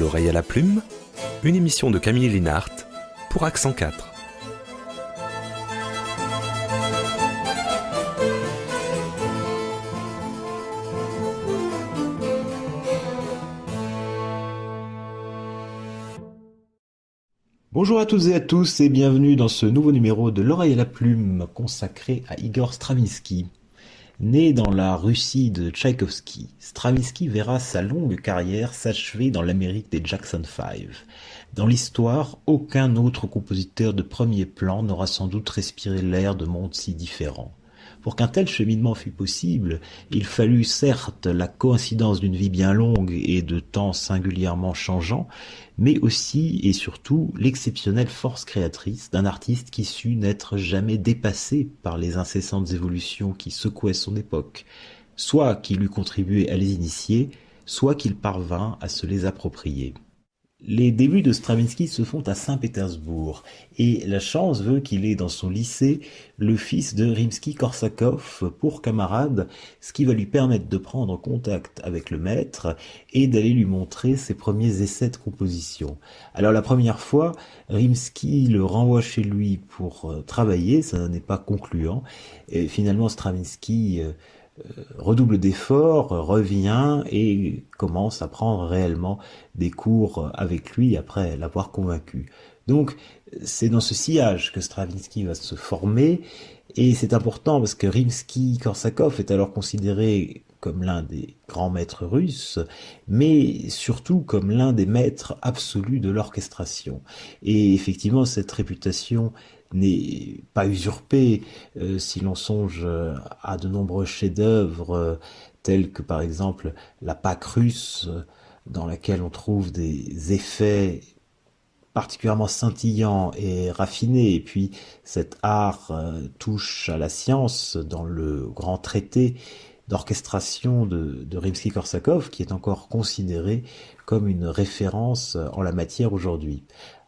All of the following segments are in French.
l'oreille à la plume, une émission de Camille Linhart pour Accent 4. Bonjour à toutes et à tous et bienvenue dans ce nouveau numéro de l'oreille à la plume consacré à Igor Stravinsky. Né dans la Russie de Tchaïkovski, Stravinsky verra sa longue carrière s'achever dans l'Amérique des Jackson 5. Dans l'histoire, aucun autre compositeur de premier plan n'aura sans doute respiré l'air de mondes si différents. Pour qu'un tel cheminement fût possible, il fallut certes la coïncidence d'une vie bien longue et de temps singulièrement changeants, mais aussi et surtout l'exceptionnelle force créatrice d'un artiste qui sut n'être jamais dépassé par les incessantes évolutions qui secouaient son époque, soit qu'il eût contribué à les initier, soit qu'il parvint à se les approprier. Les débuts de Stravinsky se font à Saint-Pétersbourg, et la chance veut qu'il ait dans son lycée le fils de Rimsky-Korsakov pour camarade, ce qui va lui permettre de prendre contact avec le maître et d'aller lui montrer ses premiers essais de composition. Alors la première fois, Rimsky le renvoie chez lui pour travailler, ça n'est pas concluant, et finalement Stravinsky redouble d'efforts, revient et commence à prendre réellement des cours avec lui après l'avoir convaincu. Donc c'est dans ce sillage que Stravinsky va se former, et c'est important parce que Rimsky-Korsakov est alors considéré comme l'un des grands maîtres russes, mais surtout comme l'un des maîtres absolus de l'orchestration. Et effectivement, cette réputation n'est pas usurpée si l'on songe à de nombreux chefs-d'œuvre tels que par exemple la Pâque russe, dans laquelle on trouve des effets particulièrement scintillant et raffiné, et puis cet art touche à la science dans le grand traité d'orchestration de Rimsky-Korsakov, qui est encore considéré comme une référence en la matière aujourd'hui.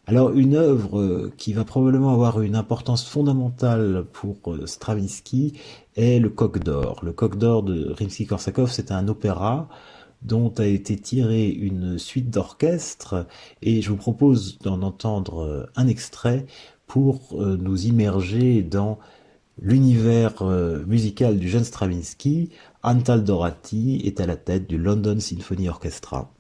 Alors une œuvre qui va probablement avoir une importance fondamentale pour Stravinsky est le Coq d'Or. Le Coq d'Or de Rimsky-Korsakov, c'est un opéra dont a été tirée une suite d'orchestre, et je vous propose d'en entendre un extrait pour nous immerger dans l'univers musical du jeune Stravinsky. Antal Dorati est à la tête du London Symphony Orchestra.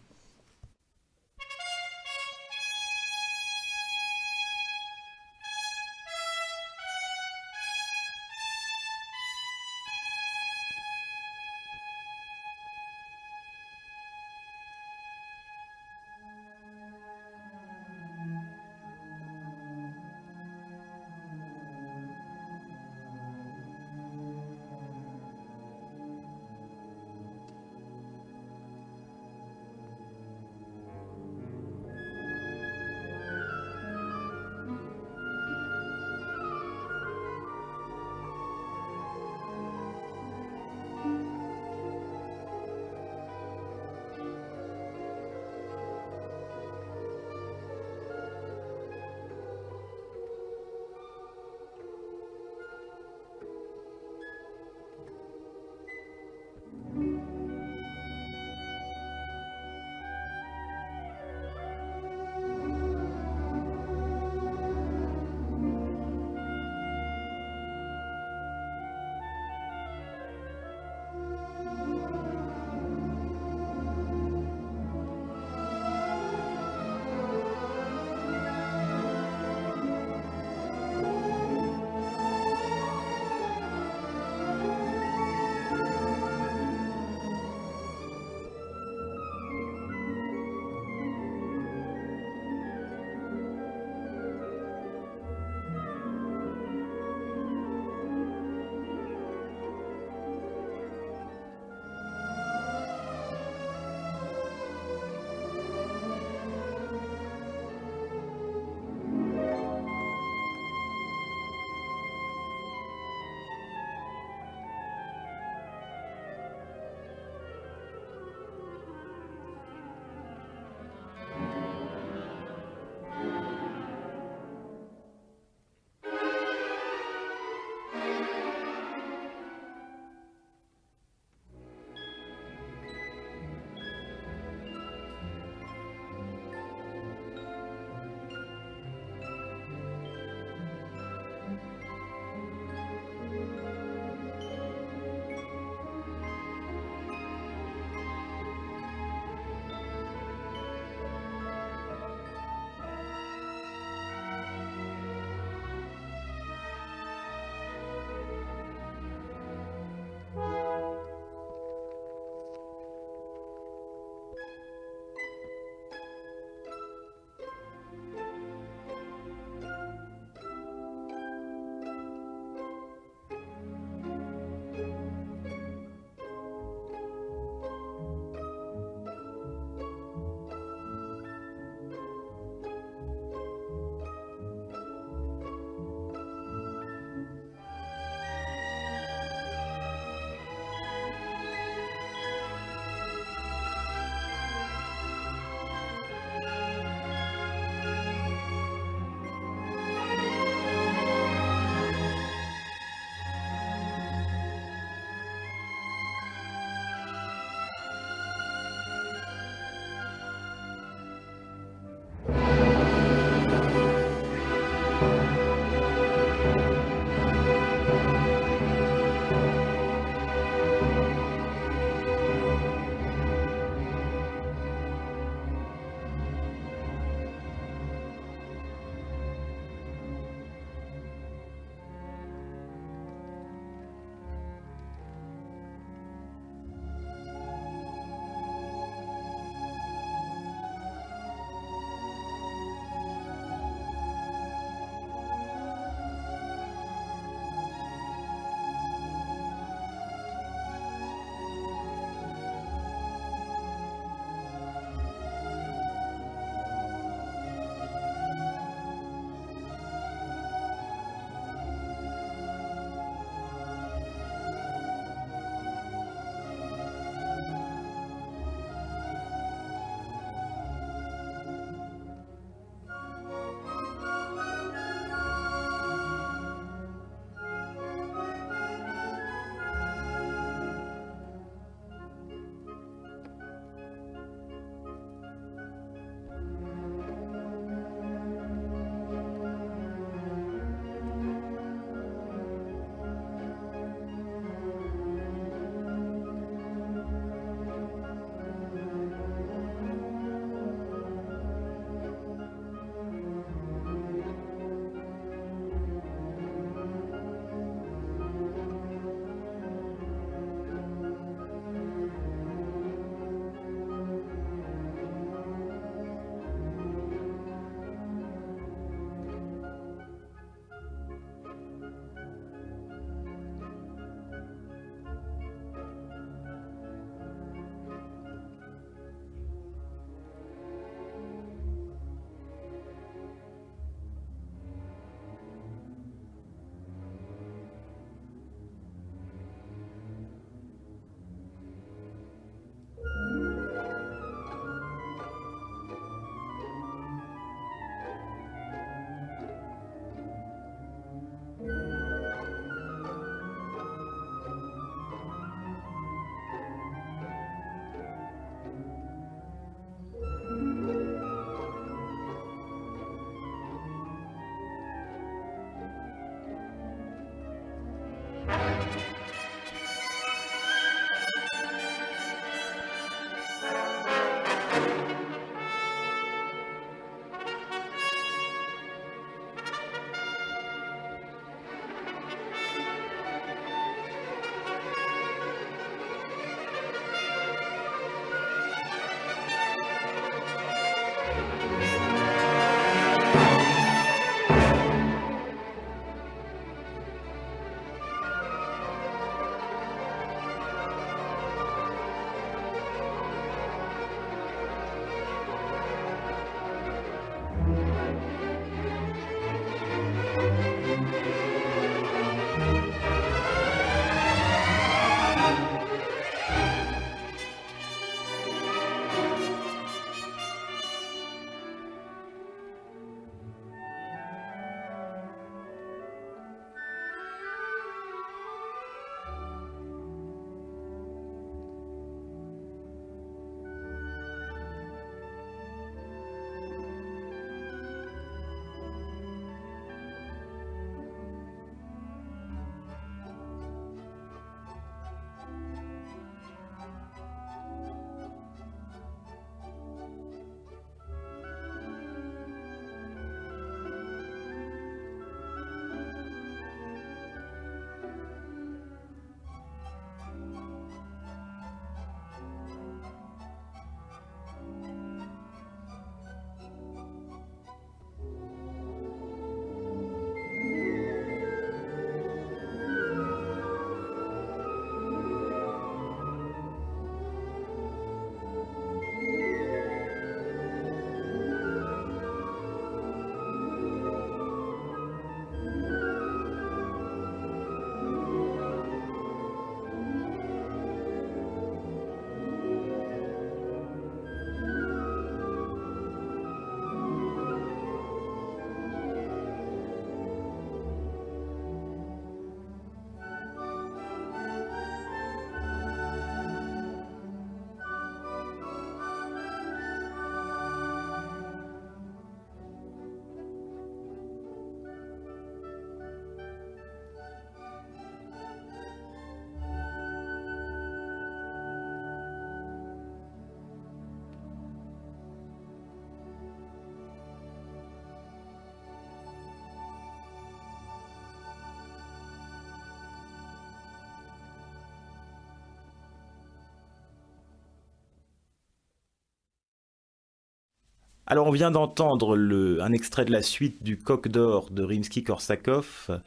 Alors on vient d'entendre un extrait de la suite du Coq d'Or de Rimsky-Korsakov.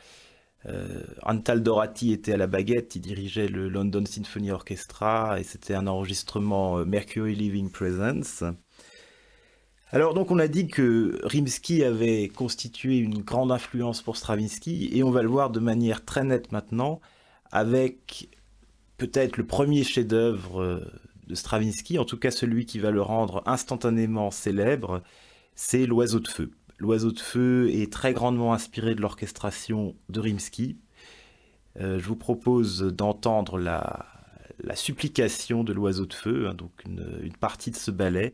Antal Dorati était à la baguette, il dirigeait le London Symphony Orchestra et c'était un enregistrement Mercury Living Presence. Alors donc on a dit que Rimsky avait constitué une grande influence pour Stravinsky et on va le voir de manière très nette maintenant avec peut-être le premier chef-d'œuvre de Stravinsky, en tout cas celui qui va le rendre instantanément célèbre, c'est L'Oiseau de Feu. L'Oiseau de Feu est très grandement inspiré de l'orchestration de Rimsky. Je vous propose d'entendre la supplication de l'Oiseau de Feu, hein, donc une partie de ce ballet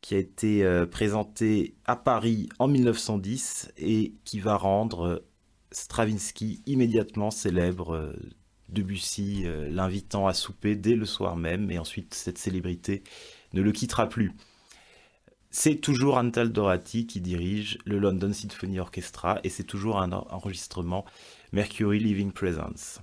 qui a été présentée à Paris en 1910 et qui va rendre Stravinsky immédiatement célèbre. Debussy l'invitant à souper dès le soir même, et ensuite cette célébrité ne le quittera plus. C'est toujours Antal Dorati qui dirige le London Symphony Orchestra, et c'est toujours un enregistrement Mercury Living Presence.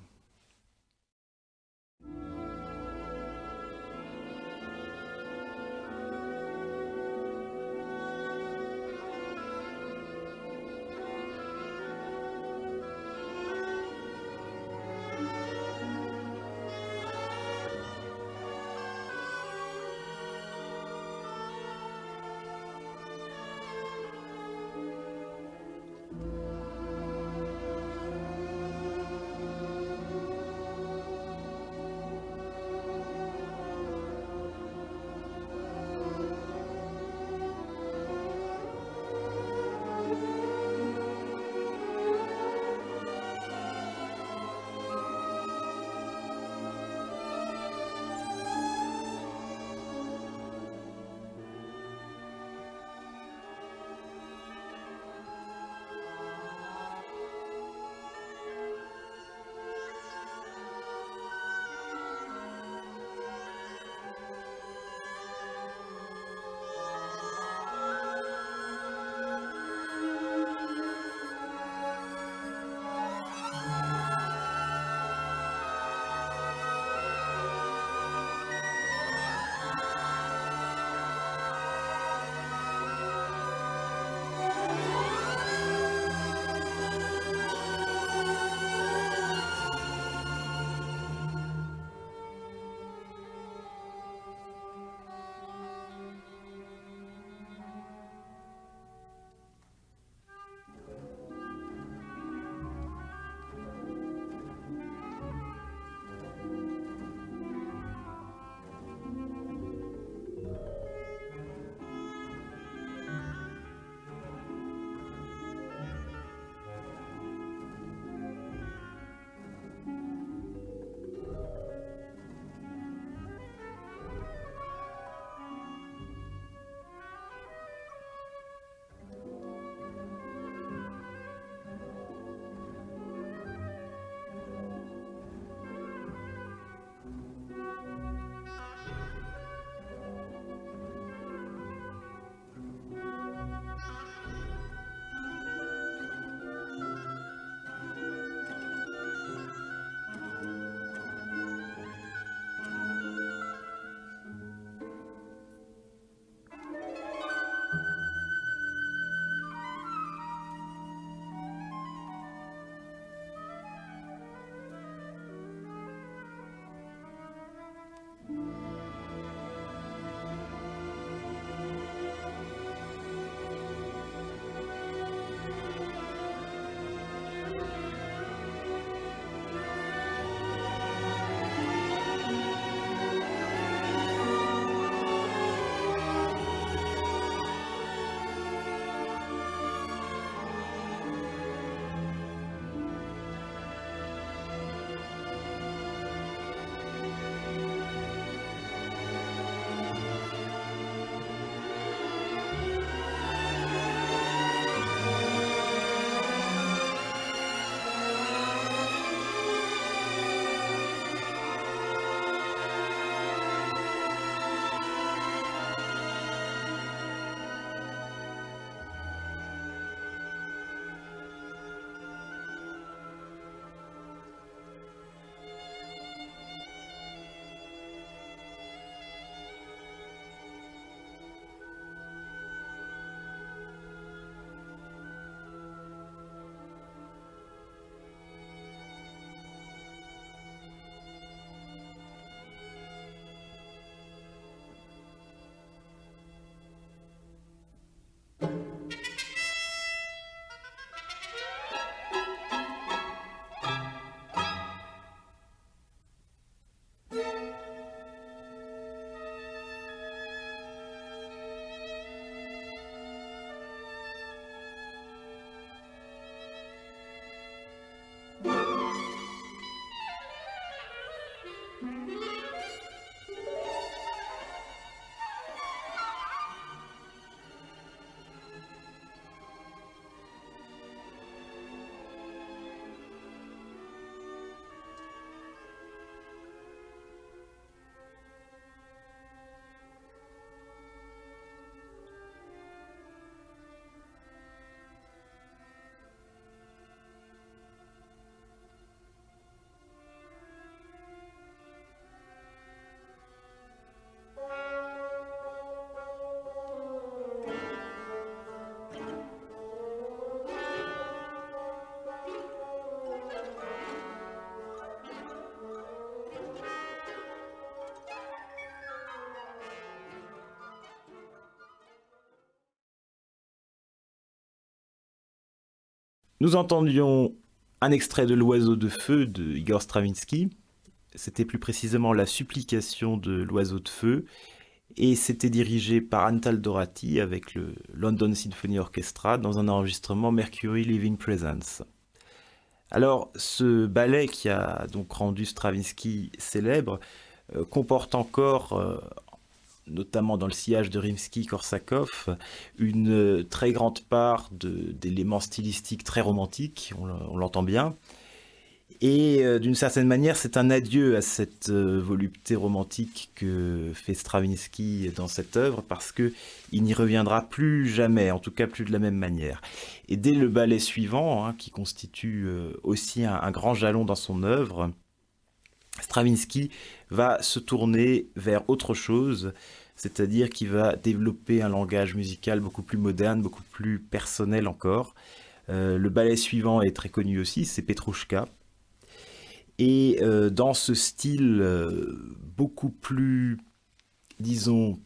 Nous entendions un extrait de L'Oiseau de feu de Igor Stravinsky. C'était plus précisément la supplication de l'Oiseau de feu. Et c'était dirigé par Antal Dorati avec le London Symphony Orchestra dans un enregistrement Mercury Living Presence. Alors, ce ballet qui a donc rendu Stravinsky célèbre comporte encore, notamment dans le sillage de Rimsky-Korsakov, une très grande part d'éléments stylistiques très romantiques, on l'entend bien. Et d'une certaine manière, c'est un adieu à cette volupté romantique que fait Stravinsky dans cette œuvre, parce qu'il n'y reviendra plus jamais, en tout cas plus de la même manière. Et dès le ballet suivant, hein, qui constitue aussi un grand jalon dans son œuvre, Stravinsky va se tourner vers autre chose, c'est-à-dire qu'il va développer un langage musical beaucoup plus moderne, beaucoup plus personnel encore. Le ballet suivant est très connu aussi, c'est Petrouchka. Et dans ce style beaucoup plus, disons,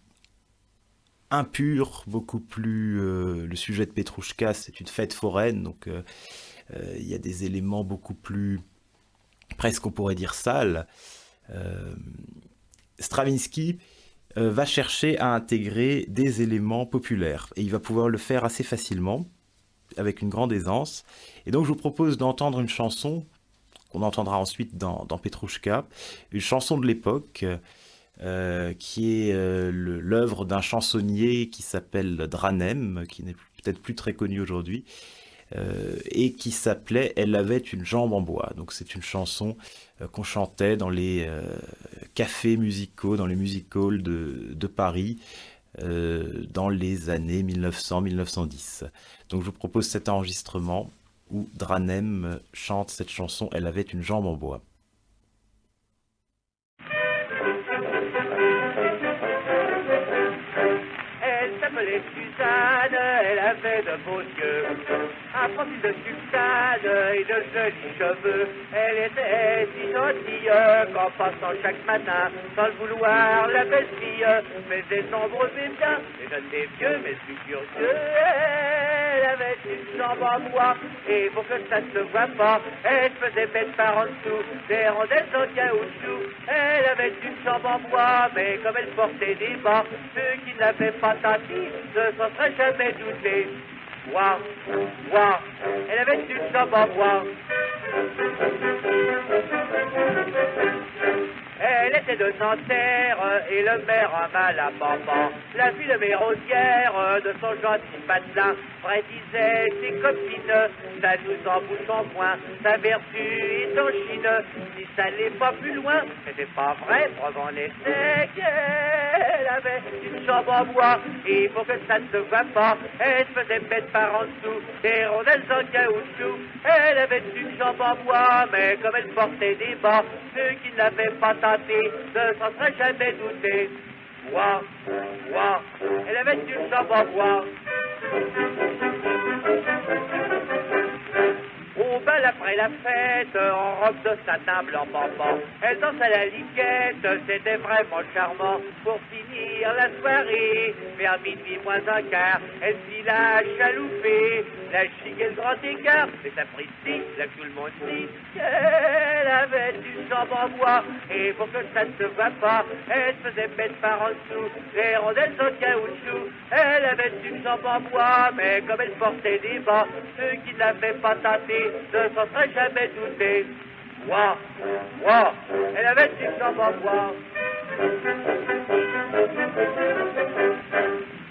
impur, beaucoup plus... le sujet de Petrouchka, c'est une fête foraine, donc il y a des éléments beaucoup plus, presque on pourrait dire sales. Stravinsky va chercher à intégrer des éléments populaires, et il va pouvoir le faire assez facilement, avec une grande aisance. Et donc je vous propose d'entendre une chanson qu'on entendra ensuite dans Petrouchka, une chanson de l'époque qui est l'œuvre d'un chansonnier qui s'appelle Dranem, qui n'est peut-être plus très connu aujourd'hui, et qui s'appelait « Elle avait une jambe en bois ». Donc c'est une chanson qu'on chantait dans les cafés musicaux, dans les music halls de Paris, dans les années 1900-1910. Donc je vous propose cet enregistrement où Dranem chante cette chanson « Elle avait une jambe en bois ». Elle s'appelait Suzanne, elle avait de beaux yeux, un profil de sultane et de jolis cheveux. Elle était si gentille qu'en passant chaque matin, sans le vouloir, la belle fille faisait sombre mais bien, et je n'étais vieux mais plus curieux. Elle avait une jambe en bois, et pour que ça ne se voit pas, elle faisait mettre par en dessous des rondelles en caoutchouc. Elle avait une jambe en bois, mais comme elle portait des bas, ceux qui n'avaient pas senti ne s'en seraient jamais doutés. Bois, bois, elle avait une jambe en bois. Elle était de Nanterre et le maire un mal à papa. La fille de Mérosière de son gentil patelin prédisait ses copines. Ça nous embouche en point, sa vertu est en Chine. Si ça n'allait pas plus loin, c'était pas vrai, preuve en effet qu'elle avait une jambe en bois. Et pour que ça ne se voit pas, elle se faisait mettre par en dessous des rondelles en caoutchouc. Elle avait une jambe en bois, mais comme elle portait des bas, ceux qui n'avaient pas tenté ne s'en seraient jamais doutés. Bois, bois, elle avait une jambe en bois. Au bal après la fête, en robe de satin blanc pampan, elle danse à la liquette, c'était vraiment charmant. Pour finir la soirée, vers minuit moins un quart, elle fit la chaloupée, la chic et le grand écart, et sapristi, là que tout le monde dit qu'elle avait une jambe en bois, et pour que ça ne se voit pas, elle faisait mettre par en dessous les rondelles en caoutchouc. Elle avait une jambe en bois, mais comme elle portait des bas, ceux qui n'avaient pas tenté ne s'en seraient jamais doutés. Ouah, ouah, elle avait une jambe en bois.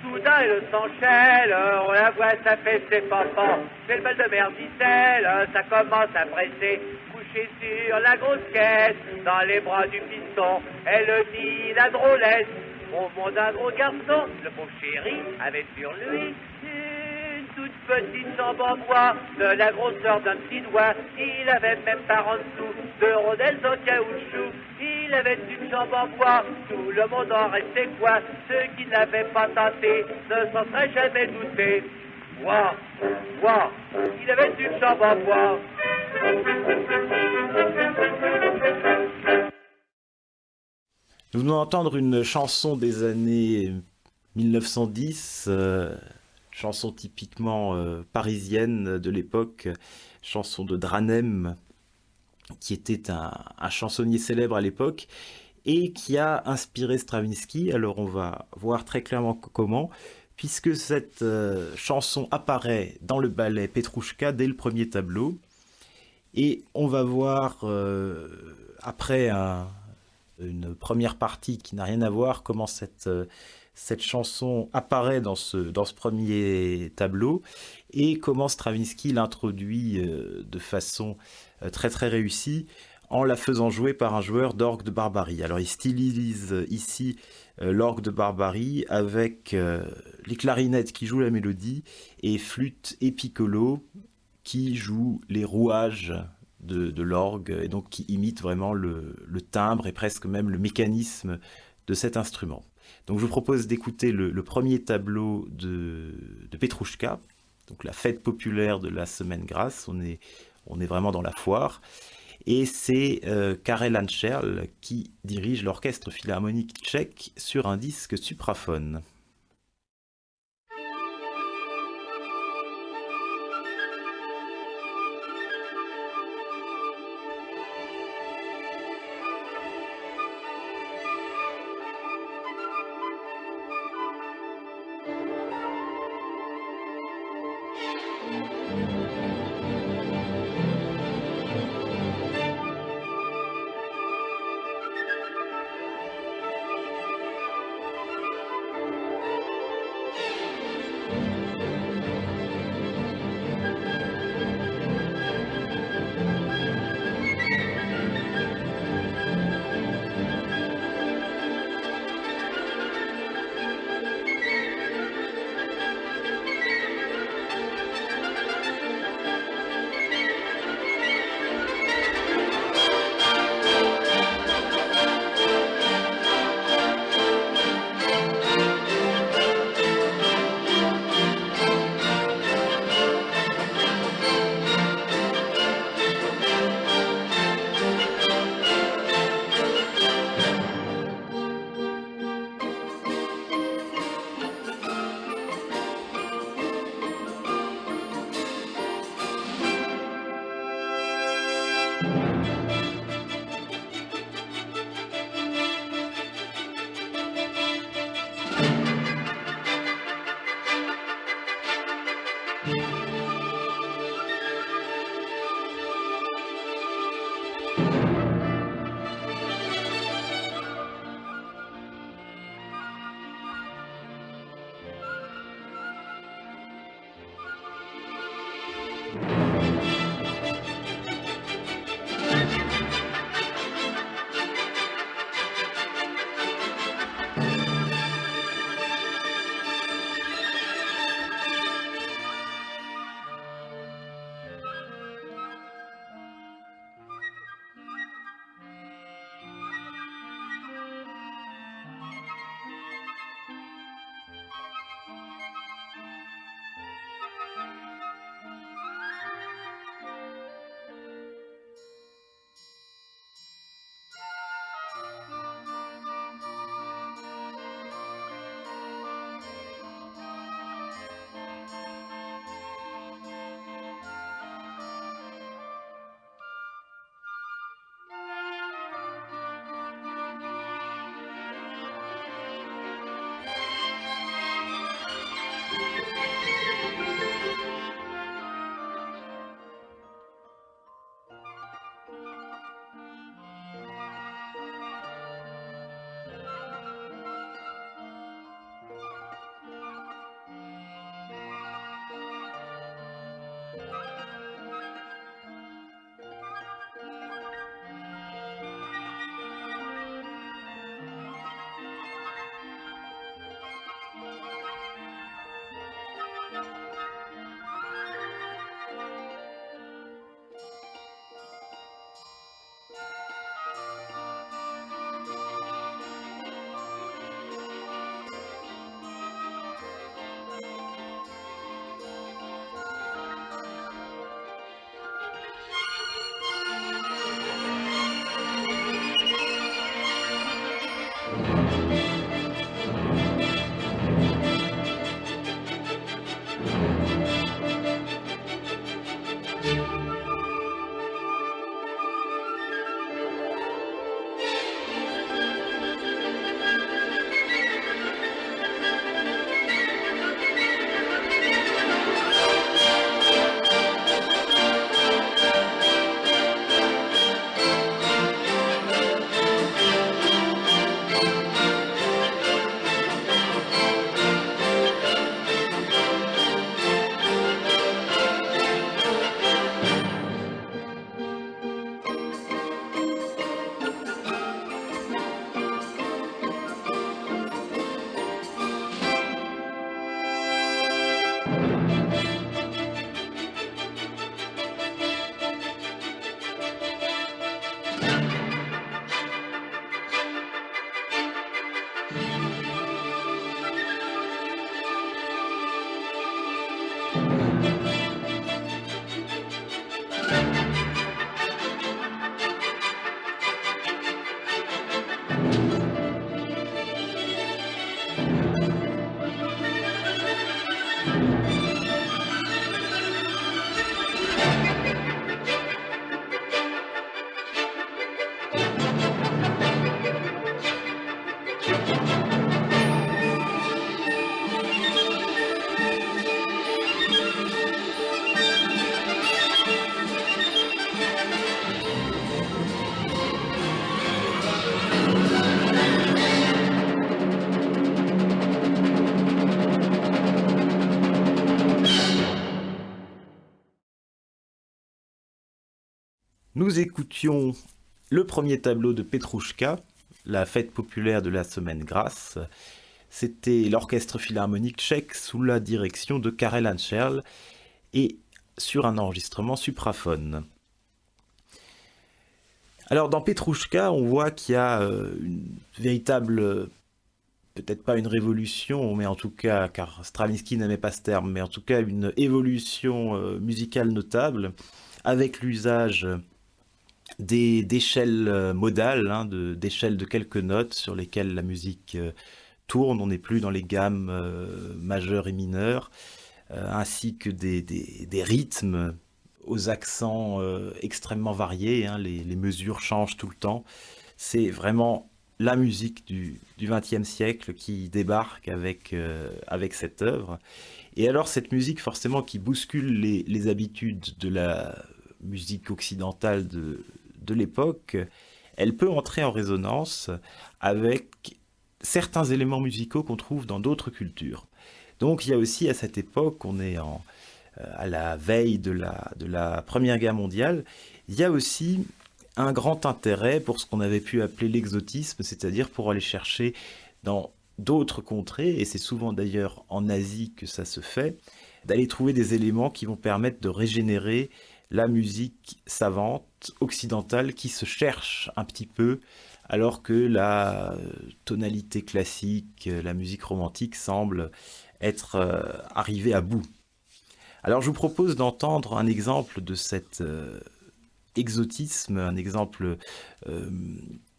Soudain elle s'enchaîne, on la voit, ça fait ses papas. C'est le bal de Merdicelle, ça commence à presser. Couchée sur la grosse caisse, dans les bras du piston, elle dit la drôlesse. Au monde d'un gros garçon, le pauvre chéri avait sur lui une toute petite jambe en bois, de la grosseur d'un petit doigt. Il avait même par en dessous de rondelles en caoutchouc. Il avait une jambe en bois, tout le monde en restait quoi. Ceux qui n'avaient pas tenté ne s'en seraient jamais doutés. Bois, bois, il avait une jambe en bois. Nous venons d'entendre une chanson des années 1910, chanson typiquement parisienne de l'époque, chanson de Dranem, qui était un chansonnier célèbre à l'époque et qui a inspiré Stravinsky. Alors on va voir très clairement comment, puisque cette chanson apparaît dans le ballet Petrouchka dès le premier tableau. Et on va voir, après une première partie qui n'a rien à voir, comment cette chanson apparaît dans ce premier tableau et comment Stravinsky l'introduit de façon très très réussie en la faisant jouer par un joueur d'orgue de Barbarie. Alors il stylise ici l'orgue de Barbarie avec les clarinettes qui jouent la mélodie et flûte et piccolo qui jouent les rouages de l'orgue et donc qui imitent vraiment le timbre et presque même le mécanisme de cet instrument. Donc je vous propose d'écouter le premier tableau de Petrouchka, donc la fête populaire de la Semaine Grasse. On est vraiment dans la foire. Et c'est Karel Ančerl qui dirige l'orchestre philharmonique tchèque sur un disque supraphone. Nous écoutions le premier tableau de Petrouchka, la fête populaire de la Semaine Grasse. C'était l'orchestre philharmonique tchèque sous la direction de Karel Ančerl et sur un enregistrement supraphone. Alors dans Petrouchka, on voit qu'il y a une véritable, peut-être pas une révolution, mais en tout cas, car Stravinsky n'aimait pas ce terme, mais en tout cas une évolution musicale notable avec l'usage d'échelles modales, d'échelles de quelques notes sur lesquelles la musique tourne. On n'est plus dans les gammes majeures et mineures, ainsi que des rythmes aux accents extrêmement variés. Les mesures changent tout le temps. C'est vraiment la musique du XXe siècle qui débarque avec cette œuvre. Et alors cette musique forcément qui bouscule les habitudes de la musique occidentale de l'époque, elle peut entrer en résonance avec certains éléments musicaux qu'on trouve dans d'autres cultures. Donc il y a aussi à cette époque, on est à la veille de la Première Guerre mondiale, il y a aussi un grand intérêt pour ce qu'on avait pu appeler l'exotisme, c'est-à-dire pour aller chercher dans d'autres contrées, et c'est souvent d'ailleurs en Asie que ça se fait, d'aller trouver des éléments qui vont permettre de régénérer la musique savante occidentale qui se cherche un petit peu, alors que la tonalité classique, la musique romantique semble être arrivée à bout. Alors je vous propose d'entendre un exemple de cet exotisme, un exemple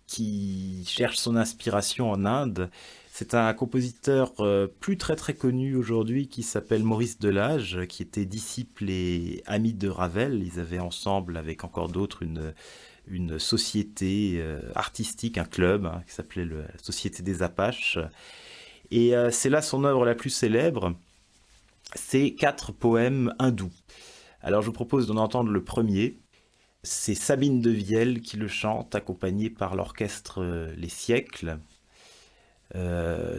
qui cherche son inspiration en Inde. C'est un compositeur plus très connu aujourd'hui qui s'appelle Maurice Delage, qui était disciple et ami de Ravel. Ils avaient ensemble, avec encore d'autres, une société artistique, un club qui s'appelait la Société des Apaches. Et c'est là son œuvre la plus célèbre, c'est 4 poèmes hindous. Alors je vous propose d'en entendre le premier. C'est Sabine de Vielle qui le chante, accompagnée par l'orchestre Les Siècles,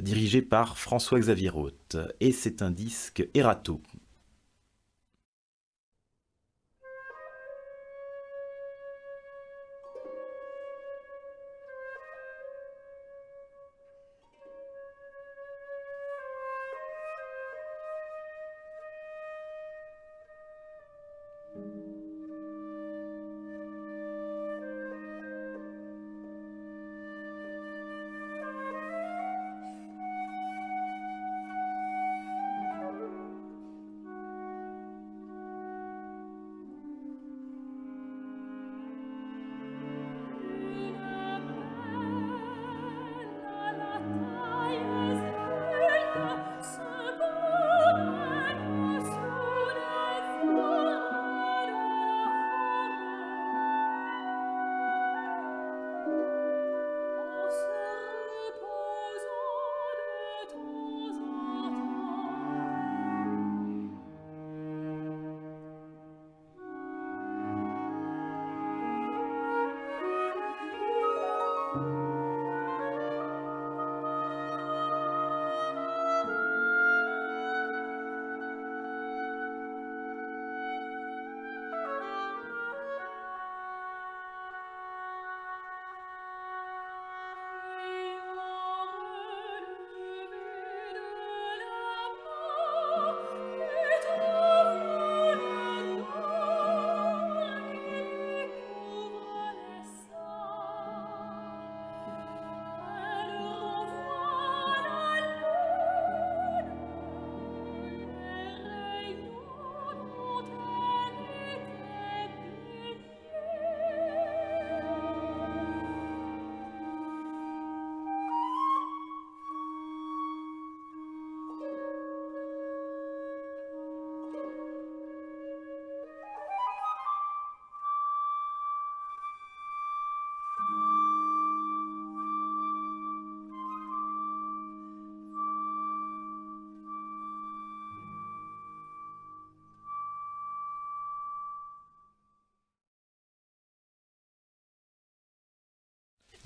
dirigé par François-Xavier Roth. Et c'est un disque Erato.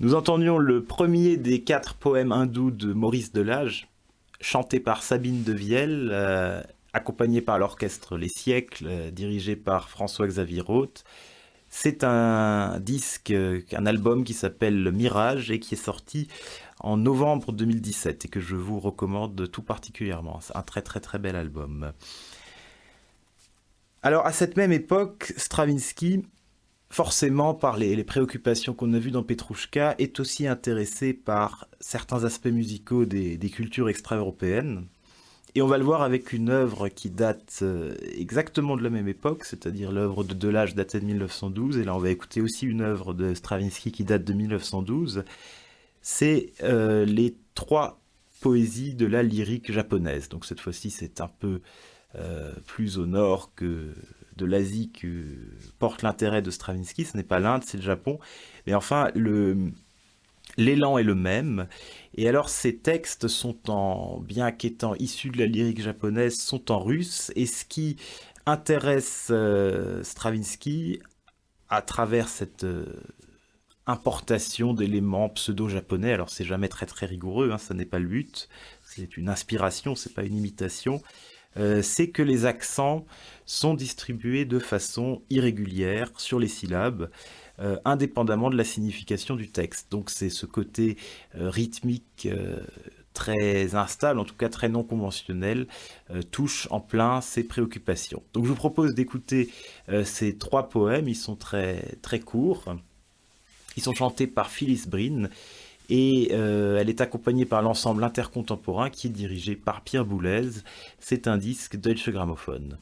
Nous entendions le premier des 4 poèmes hindous de Maurice Delage, chanté par Sabine de Vielle, accompagné par l'orchestre Les Siècles, dirigé par François-Xavier Roth. C'est un disque, un album qui s'appelle Mirage et qui est sorti en novembre 2017 et que je vous recommande tout particulièrement. C'est un très très très bel album. Alors à cette même époque, Stravinsky, forcément par les préoccupations qu'on a vues dans Petrouchka, est aussi intéressé par certains aspects musicaux des cultures extra-européennes. Et on va le voir avec une œuvre qui date exactement de la même époque, c'est-à-dire l'œuvre de Delage datait de 1912, et là on va écouter aussi une œuvre de Stravinsky qui date de 1912. C'est les 3 poésies de la lyrique japonaise. Donc cette fois-ci c'est un peu plus au nord que de l'Asie que porte l'intérêt de Stravinsky. Ce n'est pas l'Inde, c'est le Japon. Mais enfin, l'élan est le même. Et alors, ces textes bien qu'étant issus de la lyrique japonaise, sont en russe. Et ce qui intéresse Stravinsky, à travers cette importation d'éléments pseudo-japonais, alors c'est jamais très très rigoureux, hein, ça n'est pas le but, c'est une inspiration, c'est pas une imitation, c'est que les accents sont distribués de façon irrégulière sur les syllabes, indépendamment de la signification du texte. Donc c'est ce côté rythmique très instable, en tout cas très non conventionnel, touche en plein ces préoccupations. Donc je vous propose d'écouter ces 3 poèmes, ils sont très, très courts, ils sont chantés par Phyllis Breen, et elle est accompagnée par l'ensemble intercontemporain qui est dirigé par Pierre Boulez. C'est un disque Deutsche Grammophon.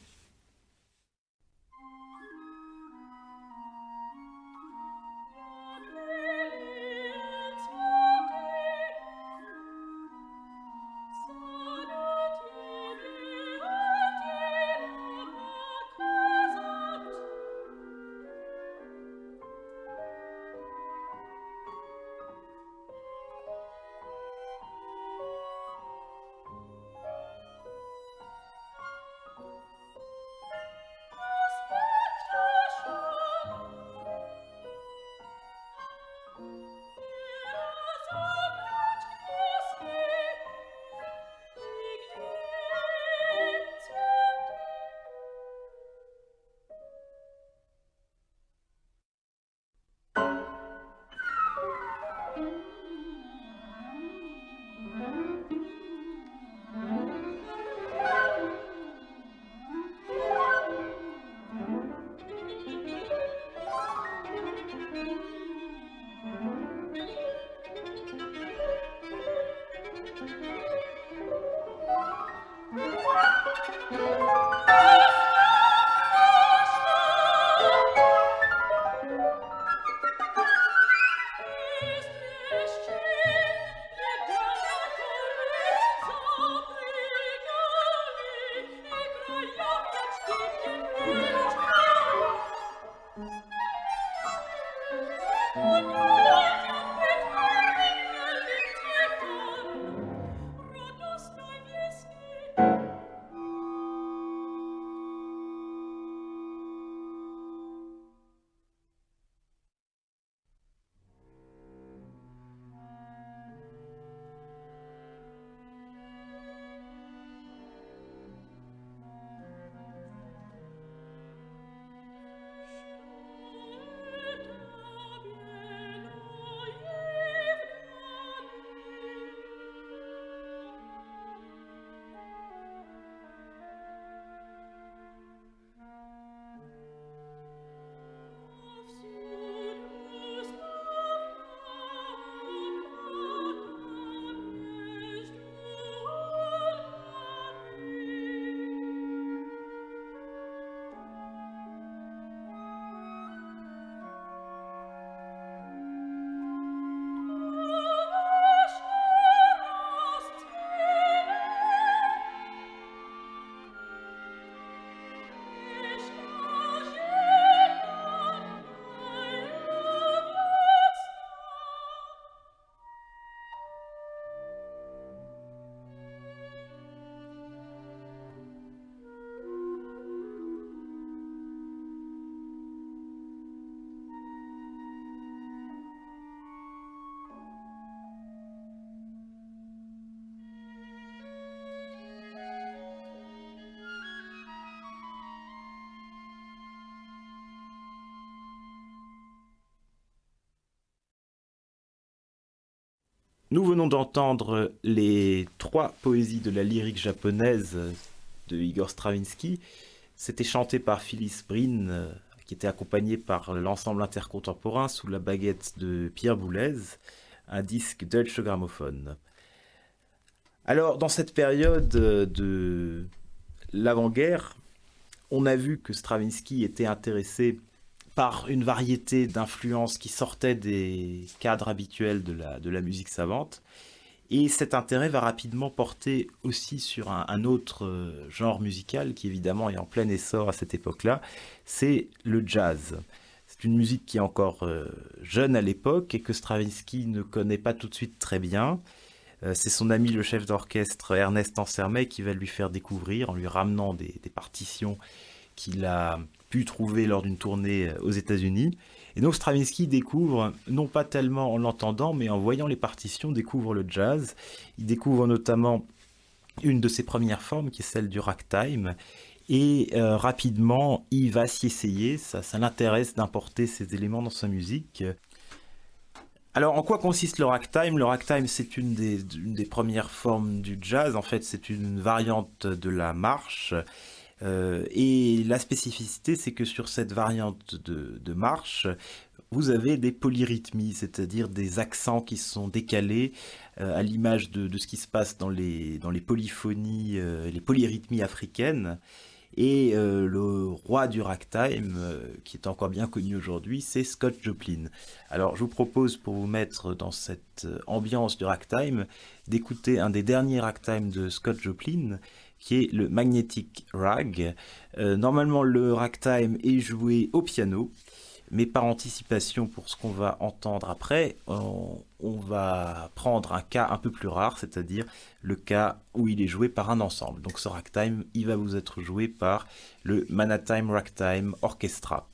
Nous venons d'entendre les 3 poésies de la lyrique japonaise de Igor Stravinsky. C'était chanté par Phyllis Breen, qui était accompagné par l'ensemble intercontemporain sous la baguette de Pierre Boulez, un disque Deutsche Grammophon. Alors, dans cette période de l'avant-guerre, on a vu que Stravinsky était intéressé par une variété d'influences qui sortaient des cadres habituels de la musique savante. Et cet intérêt va rapidement porter aussi sur un autre genre musical qui évidemment est en plein essor à cette époque-là, c'est le jazz. C'est une musique qui est encore jeune à l'époque et que Stravinsky ne connaît pas tout de suite très bien. C'est son ami le chef d'orchestre Ernest Ansermet qui va lui faire découvrir en lui ramenant des partitions qu'il a pu trouver lors d'une tournée aux États-Unis. Et donc Stravinsky découvre, non pas tellement en l'entendant, mais en voyant les partitions, découvre le jazz. Il découvre notamment une de ses premières formes, qui est celle du ragtime. Et rapidement, il va s'y essayer. Ça l'intéresse d'importer ces éléments dans sa musique. Alors, en quoi consiste le ragtime ? Le ragtime, c'est une des premières formes du jazz. En fait, c'est une variante de la marche. Et la spécificité, c'est que sur cette variante de marche, vous avez des polyrythmies, c'est-à-dire des accents qui sont décalés à l'image de ce qui se passe dans les polyphonies, les polyrythmies africaines. Et le roi du ragtime, qui est encore bien connu aujourd'hui, c'est Scott Joplin. Alors je vous propose, pour vous mettre dans cette ambiance du ragtime, d'écouter un des derniers ragtimes de Scott Joplin, qui est le Magnetic Rag. Normalement, le ragtime est joué au piano, mais par anticipation pour ce qu'on va entendre après, on va prendre un cas un peu plus rare, c'est-à-dire le cas où il est joué par un ensemble. Donc ce ragtime, il va vous être joué par le Mannheim Ragtime Orchestra.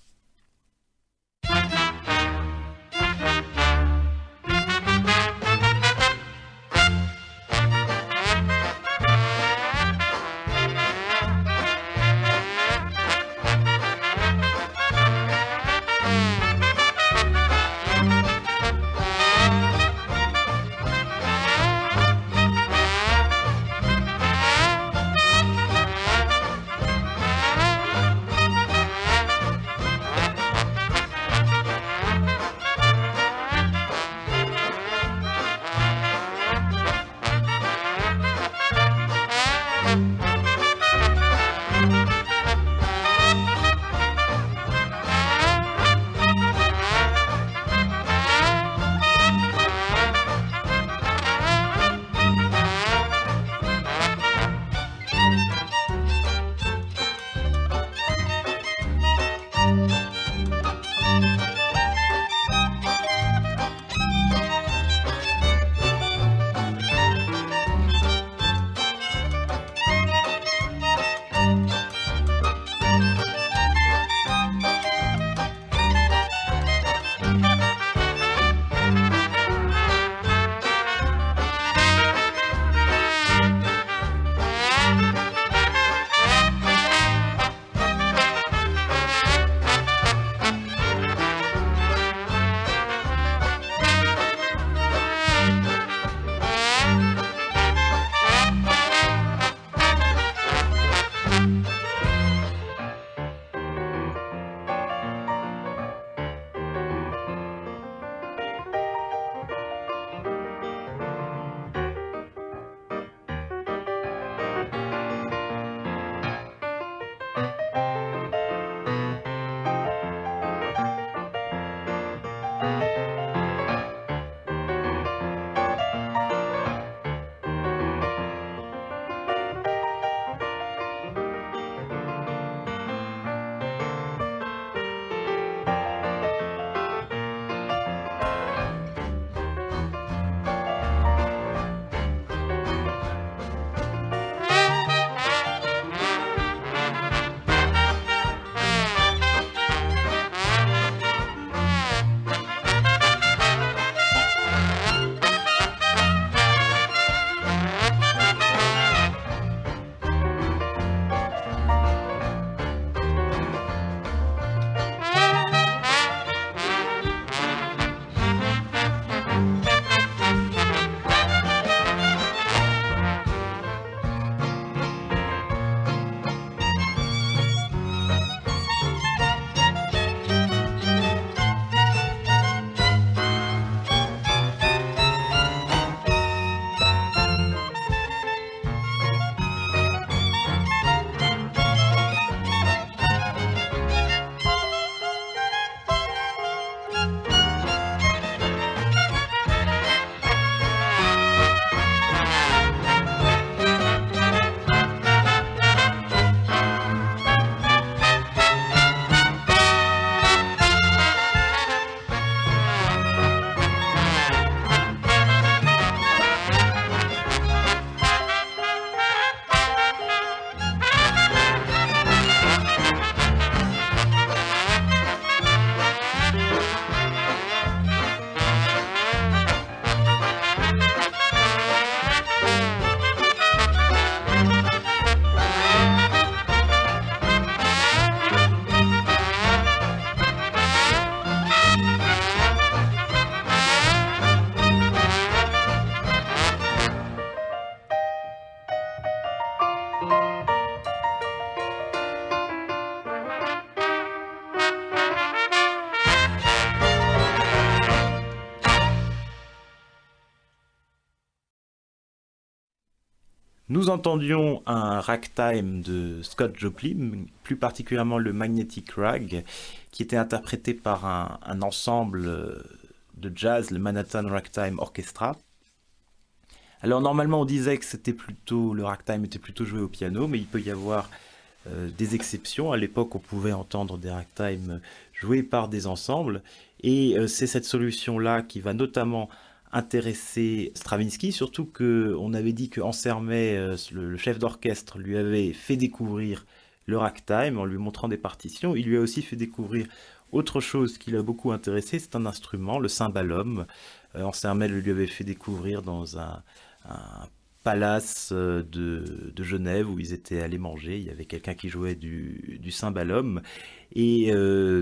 Nous entendions un ragtime de Scott Joplin, plus particulièrement le Magnetic Rag, qui était interprété par un ensemble de jazz, le Manhattan Ragtime Orchestra. Alors normalement on disait que le ragtime était plutôt joué au piano, mais il peut y avoir des exceptions. À l'époque on pouvait entendre des ragtimes joués par des ensembles, et c'est cette solution-là qui va notamment intéresser Stravinsky, surtout qu'on avait dit que Ansermet, le chef d'orchestre, lui avait fait découvrir le ragtime en lui montrant des partitions. Il lui a aussi fait découvrir autre chose qui l'a beaucoup intéressé, c'est un instrument, le cymbalum. Ansermet le lui avait fait découvrir dans un palace de Genève où ils étaient allés manger. Il y avait quelqu'un qui jouait du cymbalum. Et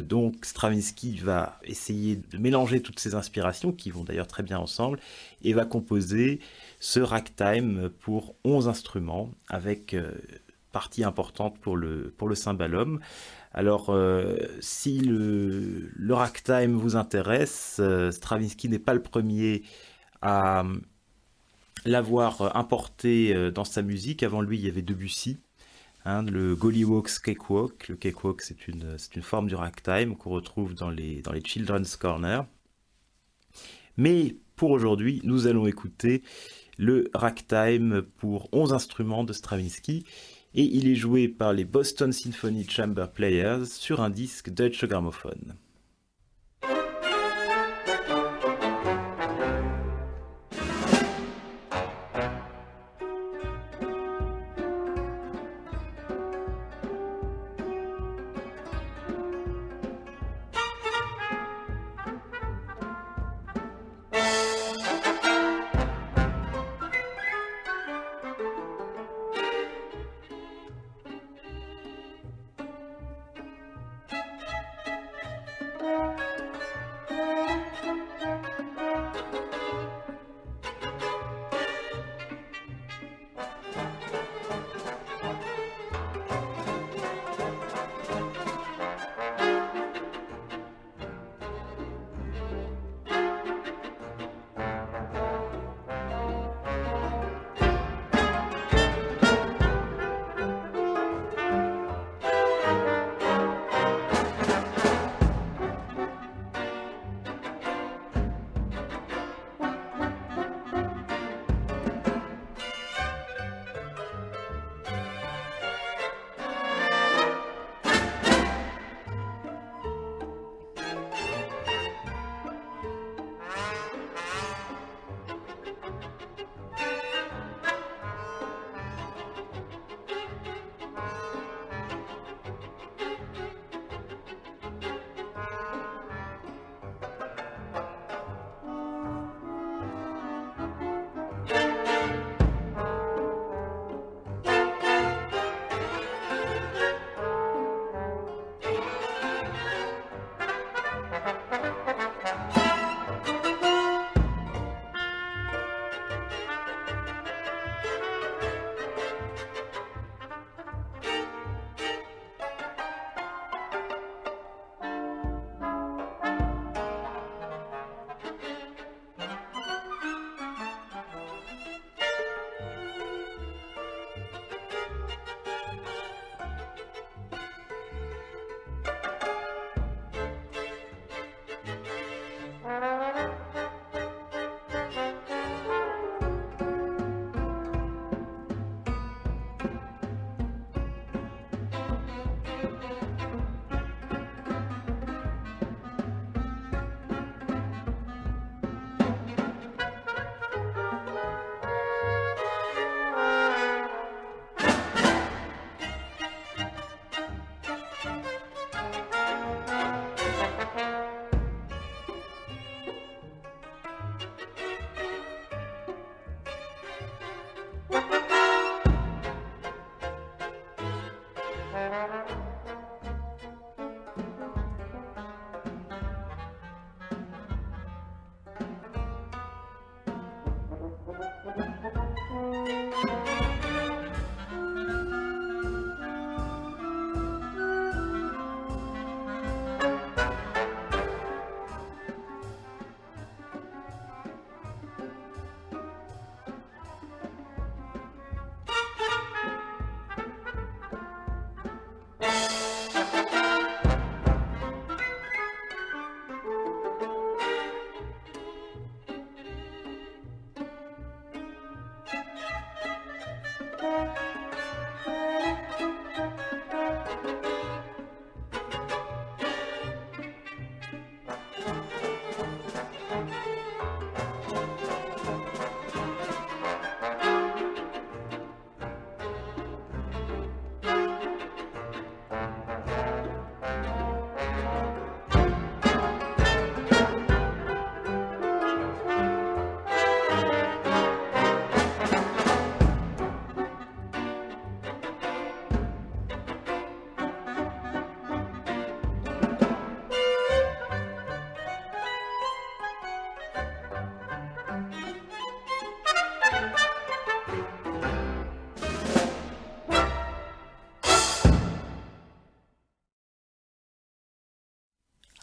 donc Stravinsky va essayer de mélanger toutes ces inspirations, qui vont d'ailleurs très bien ensemble, et va composer ce ragtime pour 11 instruments, avec partie importante pour le cymbalum. Alors, si le ragtime vous intéresse, Stravinsky n'est pas le premier à l'avoir importé dans sa musique. Avant lui, il y avait Debussy, le Gollywog's Cakewalk. Le cakewalk, c'est une forme du ragtime qu'on retrouve dans les Children's Corner. Mais pour aujourd'hui, nous allons écouter le ragtime pour 11 instruments de Stravinsky, et il est joué par les Boston Symphony Chamber Players sur un disque Deutsche Grammophon.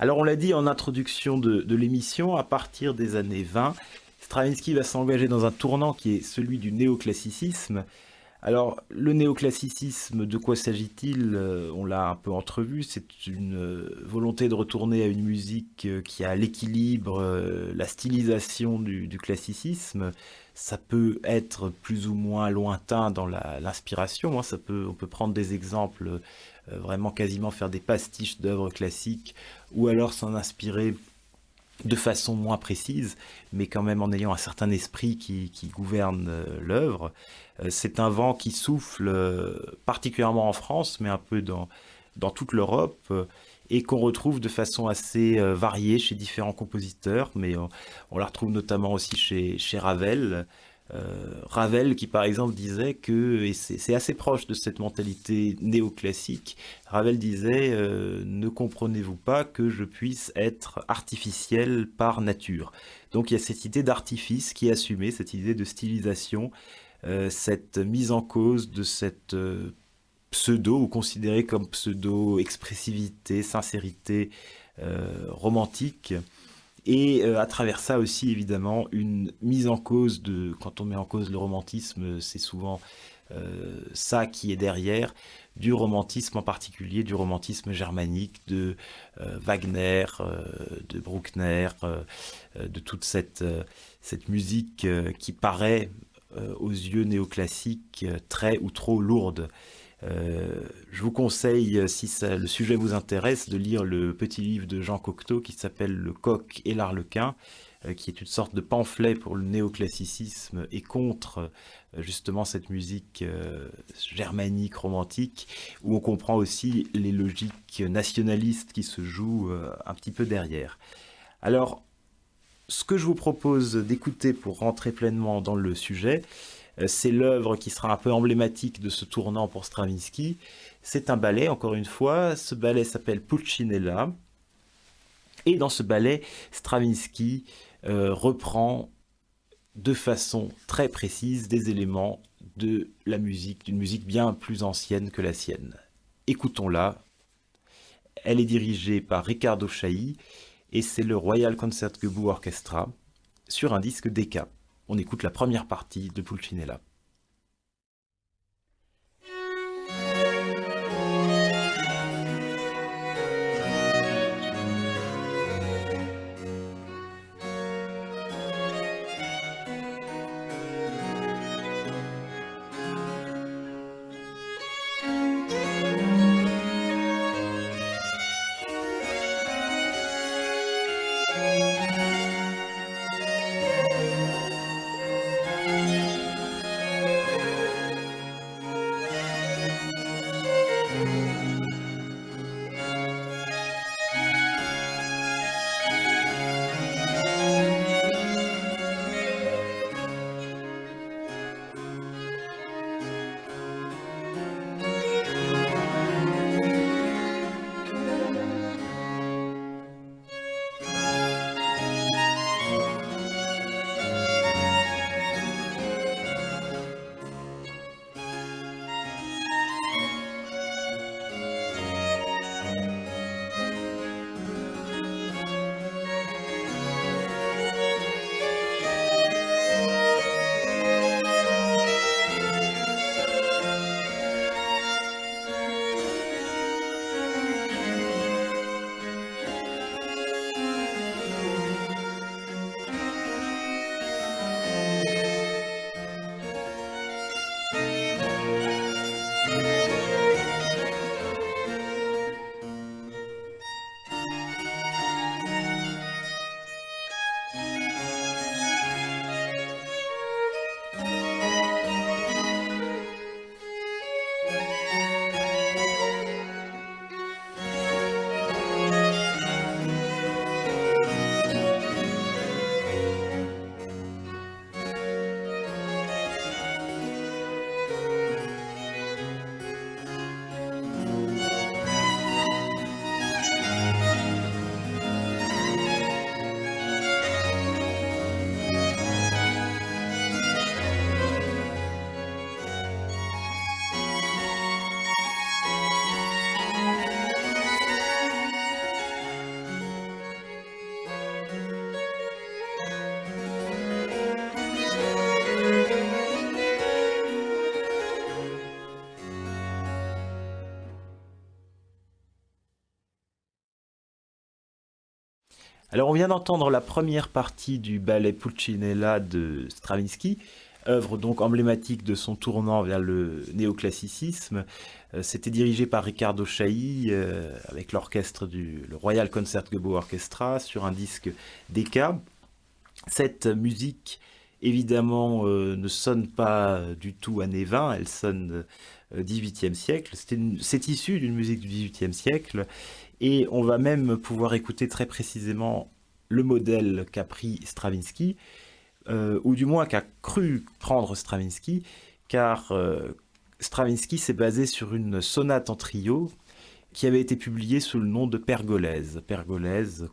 Alors on l'a dit en introduction de l'émission, à partir des années 20, Stravinsky va s'engager dans un tournant qui est celui du néoclassicisme. Alors, le néoclassicisme, de quoi s'agit-il? On l'a un peu entrevu, c'est une volonté de retourner à une musique qui a l'équilibre, la stylisation du classicisme. Ça peut être plus ou moins lointain dans l'inspiration, hein. On peut prendre des exemples, vraiment quasiment faire des pastiches d'œuvres classiques, ou alors s'en inspirer de façon moins précise, mais quand même en ayant un certain esprit qui gouverne l'œuvre. C'est un vent qui souffle particulièrement en France, mais un peu dans toute l'Europe, et qu'on retrouve de façon assez variée chez différents compositeurs, mais on la retrouve notamment aussi chez Ravel. Ravel qui par exemple disait que, et c'est assez proche de cette mentalité néoclassique, Ravel disait ne comprenez-vous pas que je puisse être artificiel par nature. Donc il y a cette idée d'artifice qui est assumée, cette idée de stylisation, cette mise en cause de cette pseudo, ou considérée comme pseudo-expressivité, sincérité romantique. Et à travers ça aussi, évidemment, une mise en cause quand on met en cause le romantisme, c'est souvent ça qui est derrière, du romantisme en particulier, du romantisme germanique, de Wagner, de Bruckner, de toute cette musique qui paraît aux yeux néoclassiques très ou trop lourde. Je vous conseille, si le sujet vous intéresse, de lire le petit livre de Jean Cocteau qui s'appelle Le Coq et l'Arlequin, qui est une sorte de pamphlet pour le néoclassicisme et contre justement cette musique germanique, romantique, où on comprend aussi les logiques nationalistes qui se jouent un petit peu derrière. Alors, ce que je vous propose d'écouter pour rentrer pleinement dans le sujet, c'est l'œuvre qui sera un peu emblématique de ce tournant pour Stravinsky. C'est un ballet, encore une fois. Ce ballet s'appelle Pulcinella. Et dans ce ballet, Stravinsky reprend de façon très précise des éléments de la musique, d'une musique bien plus ancienne que la sienne. Écoutons-la. Elle est dirigée par Riccardo Chailly et c'est le Royal Concertgebouw Orchestra sur un disque Decca. On écoute la première partie de Pulcinella. Alors on vient d'entendre la première partie du ballet Pulcinella de Stravinsky, œuvre donc emblématique de son tournant vers le néoclassicisme. C'était dirigé par Riccardo Chailly avec l'orchestre le Royal Concertgebouw Orchestra sur un disque Decca. Cette musique, évidemment, ne sonne pas du tout années 20, elle sonne 18e siècle. C'est issu d'une musique du 18e siècle, et on va même pouvoir écouter très précisément le modèle qu'a pris Stravinsky, ou du moins qu'a cru prendre Stravinsky, car Stravinsky s'est basé sur une sonate en trio qui avait été publiée sous le nom de Pergolèse. Pergolèse,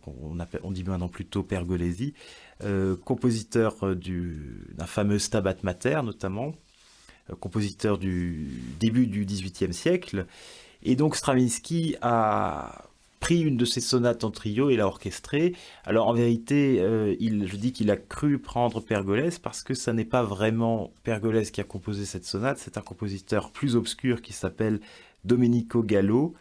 on dit maintenant plutôt Pergolesi, compositeur d'un fameux Stabat Mater notamment, compositeur du début du XVIIIe siècle. Et donc Stravinsky a pris une de ces sonates en trio et l'a orchestrée. Alors en vérité, je dis qu'il a cru prendre Pergolèse parce que ça n'est pas vraiment Pergolèse qui a composé cette sonate, c'est un compositeur plus obscur qui s'appelle Domenico Gallo.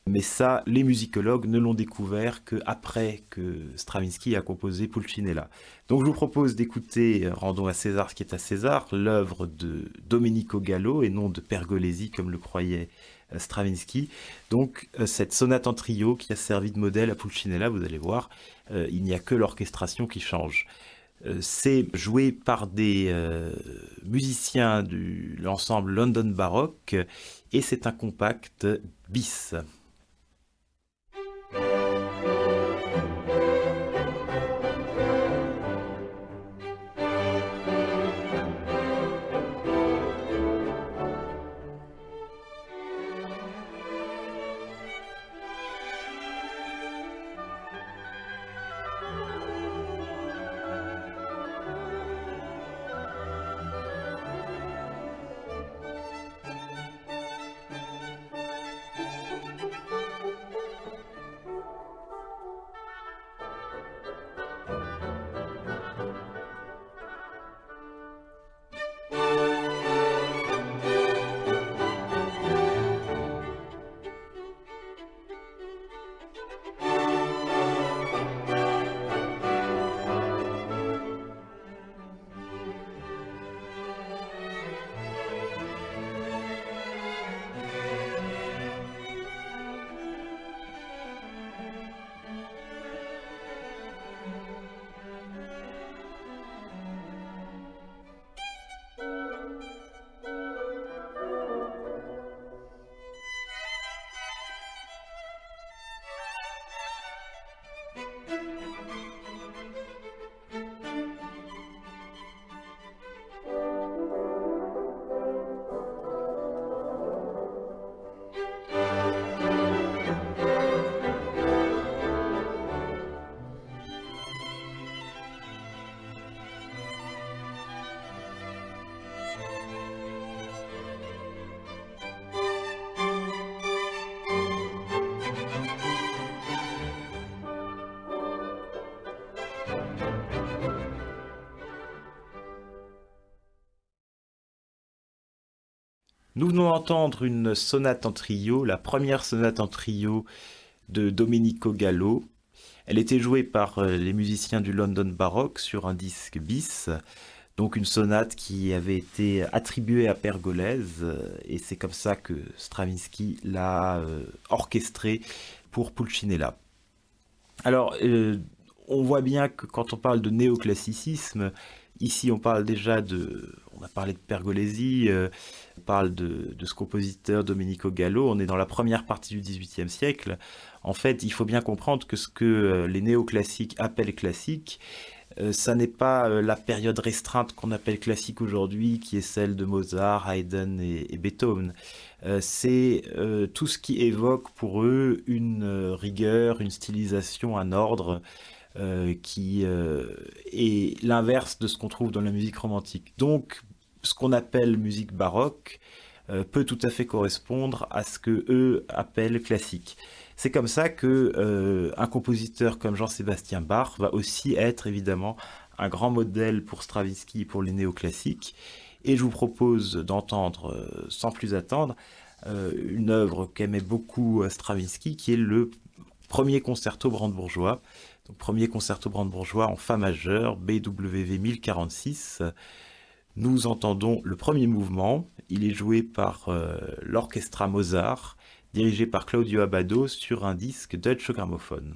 Mais ça, les musicologues ne l'ont découvert qu'après que Stravinsky a composé Pulcinella. Donc je vous propose d'écouter, rendons à César ce qui est à César, l'œuvre de Domenico Gallo et non de Pergolesi comme le croyait Stravinsky. Donc cette sonate en trio qui a servi de modèle à Pulcinella, vous allez voir, il n'y a que l'orchestration qui change. C'est joué par des musiciens de l'ensemble London Baroque et c'est un compact bis. Nous venons d'entendre une sonate en trio, la première sonate en trio de Domenico Gallo. Elle était jouée par les musiciens du London Baroque sur un disque bis, donc une sonate qui avait été attribuée à Pergolèse, et c'est comme ça que Stravinsky l'a orchestrée pour Pulcinella. Alors, on voit bien que quand on parle de néoclassicisme, ici on parle déjà on a parlé de Pergolesi, on parle de ce compositeur Domenico Gallo, on est dans la première partie du XVIIIe siècle. En fait, il faut bien comprendre que ce que les néoclassiques appellent classique, ça n'est pas la période restreinte qu'on appelle classique aujourd'hui, qui est celle de Mozart, Haydn et Beethoven. C'est tout ce qui évoque pour eux une rigueur, une stylisation, un ordre, qui est l'inverse de ce qu'on trouve dans la musique romantique. Donc, ce qu'on appelle musique baroque peut tout à fait correspondre à ce que eux appellent classique. C'est comme ça que un compositeur comme Jean-Sébastien Bach va aussi être évidemment un grand modèle pour Stravinsky et pour les néoclassiques. Et je vous propose d'entendre, sans plus attendre, une œuvre qu'aimait beaucoup Stravinsky, qui est le premier concerto brandebourgeois Donc, premier concerto brandebourgeois en fa majeur, BWV 1046. Nous entendons le premier mouvement. Il est joué par l'Orchestra Mozart, dirigé par Claudio Abbado sur un disque Deutsche Grammophon.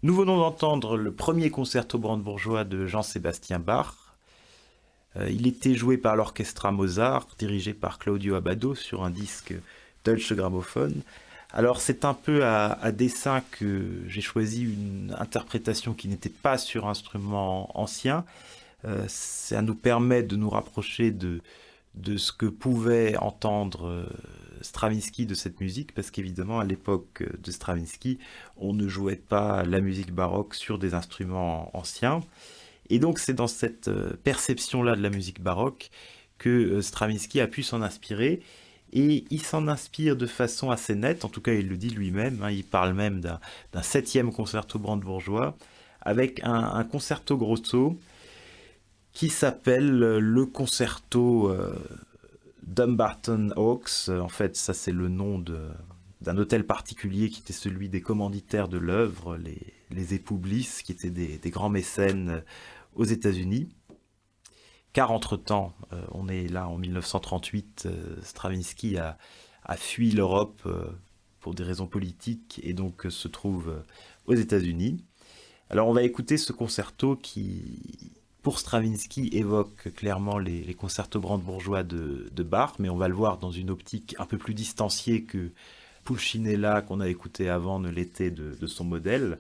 Nous venons d'entendre le premier concerto brandebourgeois de Jean-Sébastien Bach. Il était joué par l'Orchestra Mozart, dirigé par Claudio Abbado sur un disque Deutsche Grammophon. Alors c'est un peu à dessein que j'ai choisi une interprétation qui n'était pas sur instrument ancien. Ça nous permet de nous rapprocher de ce que pouvait entendre Stravinsky de cette musique, parce qu'évidemment à l'époque de Stravinsky on ne jouait pas la musique baroque sur des instruments anciens, et donc c'est dans cette perception là de la musique baroque que Stravinsky a pu s'en inspirer, et il s'en inspire de façon assez nette, en tout cas il le dit lui-même, il parle même d'un 7e concerto brandebourgeois avec un concerto grosso qui s'appelle le concerto Dumbarton Oaks. En fait, ça c'est le nom d'un hôtel particulier qui était celui des commanditaires de l'œuvre, les époux Bliss, qui étaient des grands mécènes aux États-Unis. Car entre-temps, on est là en 1938, Stravinsky a fui l'Europe pour des raisons politiques et donc se trouve aux États-Unis. Alors on va écouter ce concerto qui, pour Stravinsky, évoque clairement les concertos brandebourgeois de Bach, mais on va le voir dans une optique un peu plus distanciée que Pulcinella, qu'on a écouté avant, ne l'était de son modèle.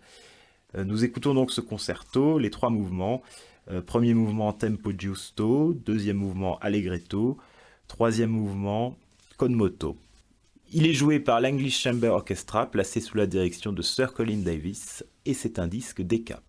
Nous écoutons donc ce concerto, les 3 mouvements. Premier mouvement tempo giusto, deuxième mouvement allegretto, troisième mouvement con moto. Il est joué par l'English Chamber Orchestra, placé sous la direction de Sir Colin Davis, et c'est un disque Decca.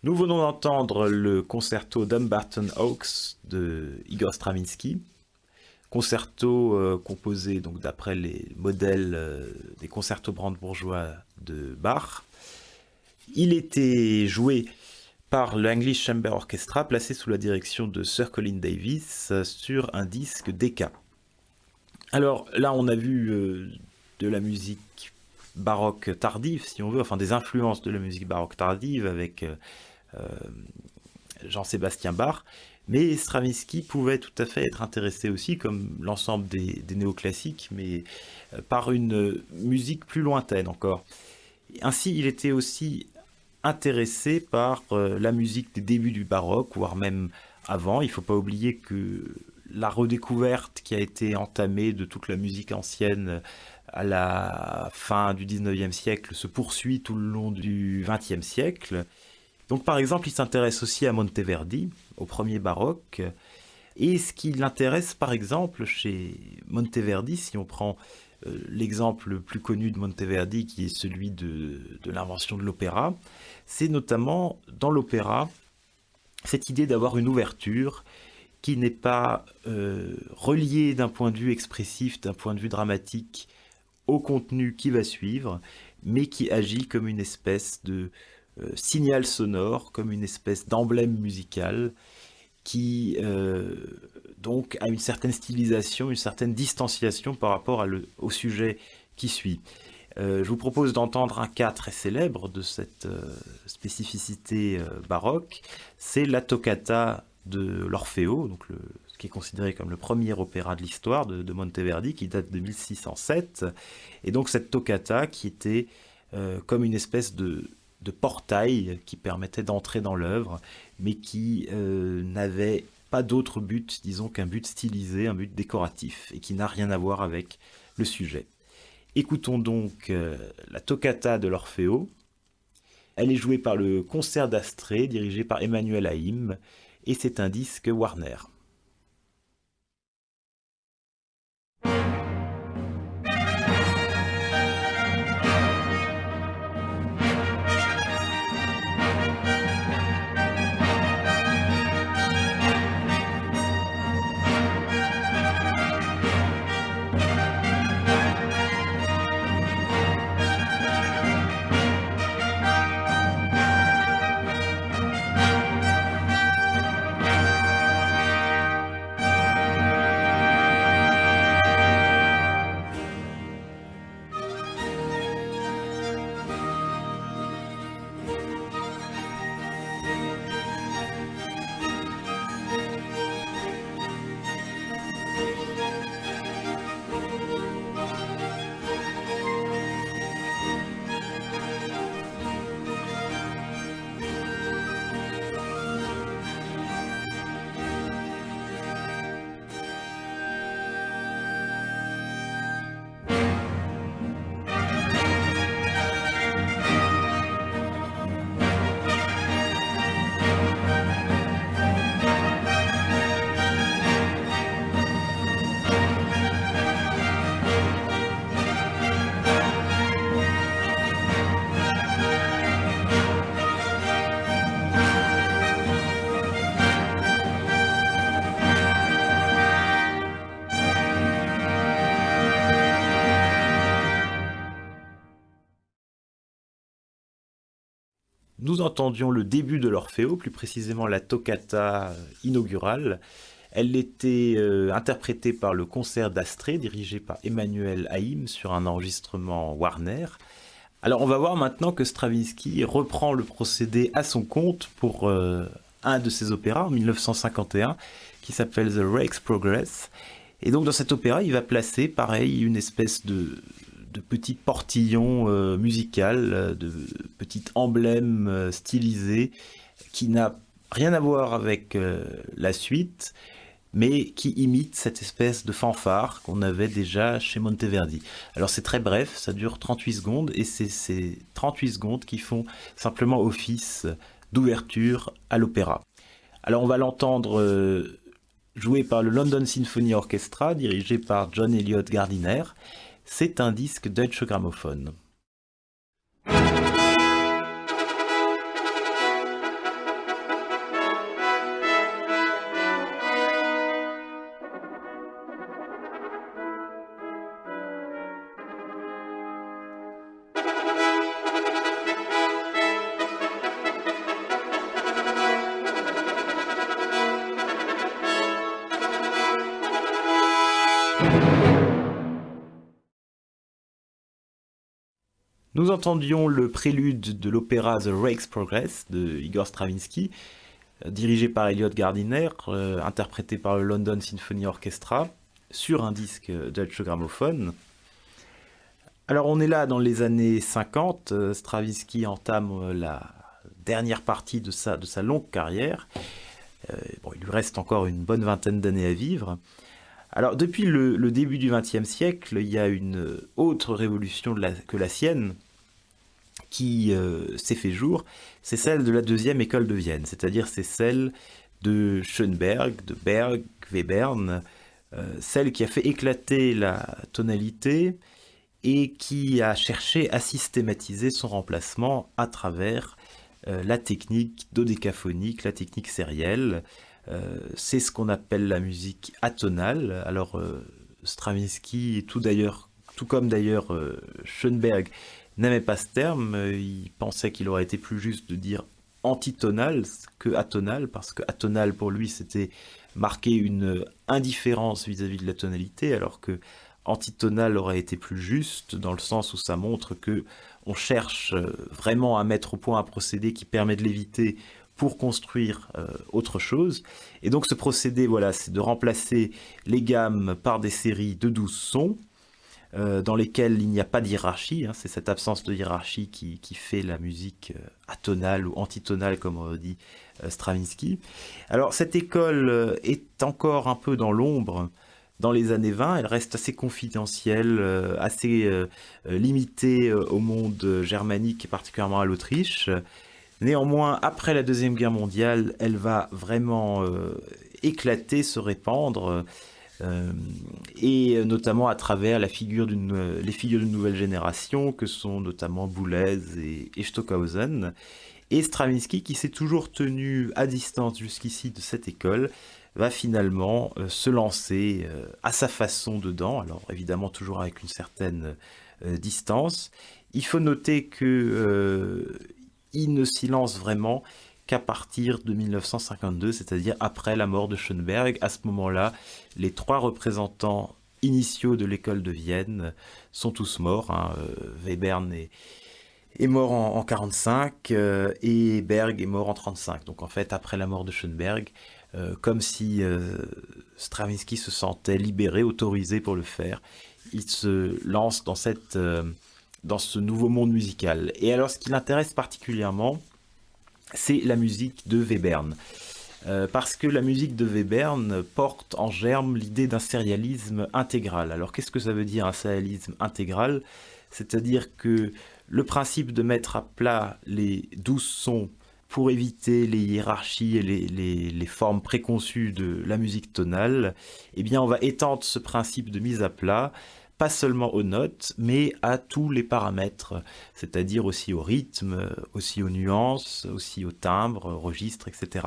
Nous venons d'entendre le concerto Dumbarton Oaks de Igor Stravinsky, concerto composé donc d'après les modèles des concertos brandebourgeois de Bach. Il était joué par le English Chamber Orchestra, placé sous la direction de Sir Colin Davis sur un disque Decca. Alors là, on a vu de la musique baroque tardive, si on veut, enfin des influences de la musique baroque tardive avec Jean-Sébastien Bach, mais Stravinsky pouvait tout à fait être intéressé aussi, comme l'ensemble des néoclassiques, mais par une musique plus lointaine encore. Ainsi, il était aussi intéressé par la musique des débuts du baroque, voire même avant. Il ne faut pas oublier que la redécouverte qui a été entamée de toute la musique ancienne à la fin du 19e siècle se poursuit tout le long du 20e siècle. Donc par exemple, il s'intéresse aussi à Monteverdi, au premier baroque. Et ce qui l'intéresse par exemple chez Monteverdi, si on prend l'exemple le plus connu de Monteverdi, qui est celui de l'invention de l'opéra, c'est notamment dans l'opéra cette idée d'avoir une ouverture qui n'est pas reliée d'un point de vue expressif, d'un point de vue dramatique, au contenu qui va suivre, mais qui agit comme une espèce de signal sonore, comme une espèce d'emblème musical qui donc a une certaine stylisation, une certaine distanciation par rapport au sujet qui suit. Je vous propose d'entendre un cas très célèbre de cette spécificité baroque, c'est la toccata de l'Orfeo, donc ce qui est considéré comme le premier opéra de l'histoire de Monteverdi, qui date de 1607, et donc cette toccata qui était comme une espèce de portail qui permettait d'entrer dans l'œuvre, mais qui n'avait pas d'autre but, disons, qu'un but stylisé, un but décoratif, et qui n'a rien à voir avec le sujet. Écoutons donc la toccata de l'Orfeo. Elle est jouée par le Concert d'Astrée, dirigé par Emmanuel Haïm, et c'est un disque Warner. nous entendions le début de l'Orfeo, plus précisément la toccata inaugurale. Elle était interprétée par le concert d'Astrée, dirigé par Emmanuel Haïm sur un enregistrement Warner. Alors on va voir maintenant que Stravinsky reprend le procédé à son compte pour un de ses opéras en 1951 qui s'appelle The Rake's Progress. Et donc dans cet opéra, il va placer, pareil, une espèce de petit portillon musical, de petit emblème stylisé qui n'a rien à voir avec la suite, mais qui imite cette espèce de fanfare qu'on avait déjà chez Monteverdi. Alors c'est très bref, ça dure 38 secondes, et c'est ces 38 secondes qui font simplement office d'ouverture à l'opéra. Alors on va l'entendre joué par le London Symphony Orchestra, dirigé par John Eliot Gardiner. C'est un disque Deutsche Grammophon. Nous entendions le prélude de l'opéra The Rake's Progress de Igor Stravinsky, dirigé par Eliot Gardiner, interprété par le London Symphony Orchestra, sur un disque Deutsche Grammophon. Alors on est là dans les années 50, Stravinsky entame la dernière partie de sa longue carrière. Il lui reste encore une bonne vingtaine d'années à vivre. Alors depuis le début du XXe siècle, il y a une autre révolution que la sienne, qui s'est fait jour, c'est celle de la deuxième école de Vienne, c'est-à-dire c'est celle de Schönberg, de Berg, Webern, celle qui a fait éclater la tonalité et qui a cherché à systématiser son remplacement à travers la technique dodécaphonique, la technique sérielle. C'est ce qu'on appelle la musique atonale. Alors Stravinsky, tout comme d'ailleurs Schönberg, n'aimait pas ce terme. Il pensait qu'il aurait été plus juste de dire antitonal que atonal, parce que atonal pour lui c'était marquer une indifférence vis-à-vis de la tonalité, alors que antitonal aurait été plus juste dans le sens où ça montre que on cherche vraiment à mettre au point un procédé qui permet de l'éviter pour construire autre chose. Et donc ce procédé, voilà, c'est de remplacer les gammes par des séries de 12 sons, dans lesquels il n'y a pas de hiérarchie, c'est cette absence de hiérarchie qui fait la musique atonale ou antitonale, comme dit Stravinsky. Alors cette école est encore un peu dans l'ombre dans les années 20, elle reste assez confidentielle, assez limitée au monde germanique et particulièrement à l'Autriche. Néanmoins, après la Deuxième Guerre mondiale, elle va vraiment éclater, se répandre, et notamment à travers les figures d'une nouvelle génération que sont notamment Boulez et Stockhausen. Et Stravinsky, qui s'est toujours tenu à distance jusqu'ici de cette école, va finalement se lancer à sa façon dedans, alors évidemment toujours avec une certaine distance. Il faut noter que il ne s'y lance vraiment qu'à partir de 1952, c'est-à-dire après la mort de Schönberg. À ce moment-là, les trois représentants initiaux de l'école de Vienne sont tous morts. Webern est mort en 1945 et Berg est mort en 1935. Donc en fait, après la mort de Schönberg, comme si Stravinsky se sentait libéré, autorisé pour le faire, il se lance dans ce nouveau monde musical. Et alors ce qui l'intéresse particulièrement, c'est la musique de Webern. Parce que la musique de Webern porte en germe l'idée d'un sérialisme intégral. Alors qu'est-ce que ça veut dire un sérialisme intégral ? C'est-à-dire que le principe de mettre à plat les 12 sons pour éviter les hiérarchies et les formes préconçues de la musique tonale, eh bien on va étendre ce principe de mise à plat, pas seulement aux notes, mais à tous les paramètres, c'est-à-dire aussi au rythme, aussi aux nuances, aussi au timbre, au registre, etc.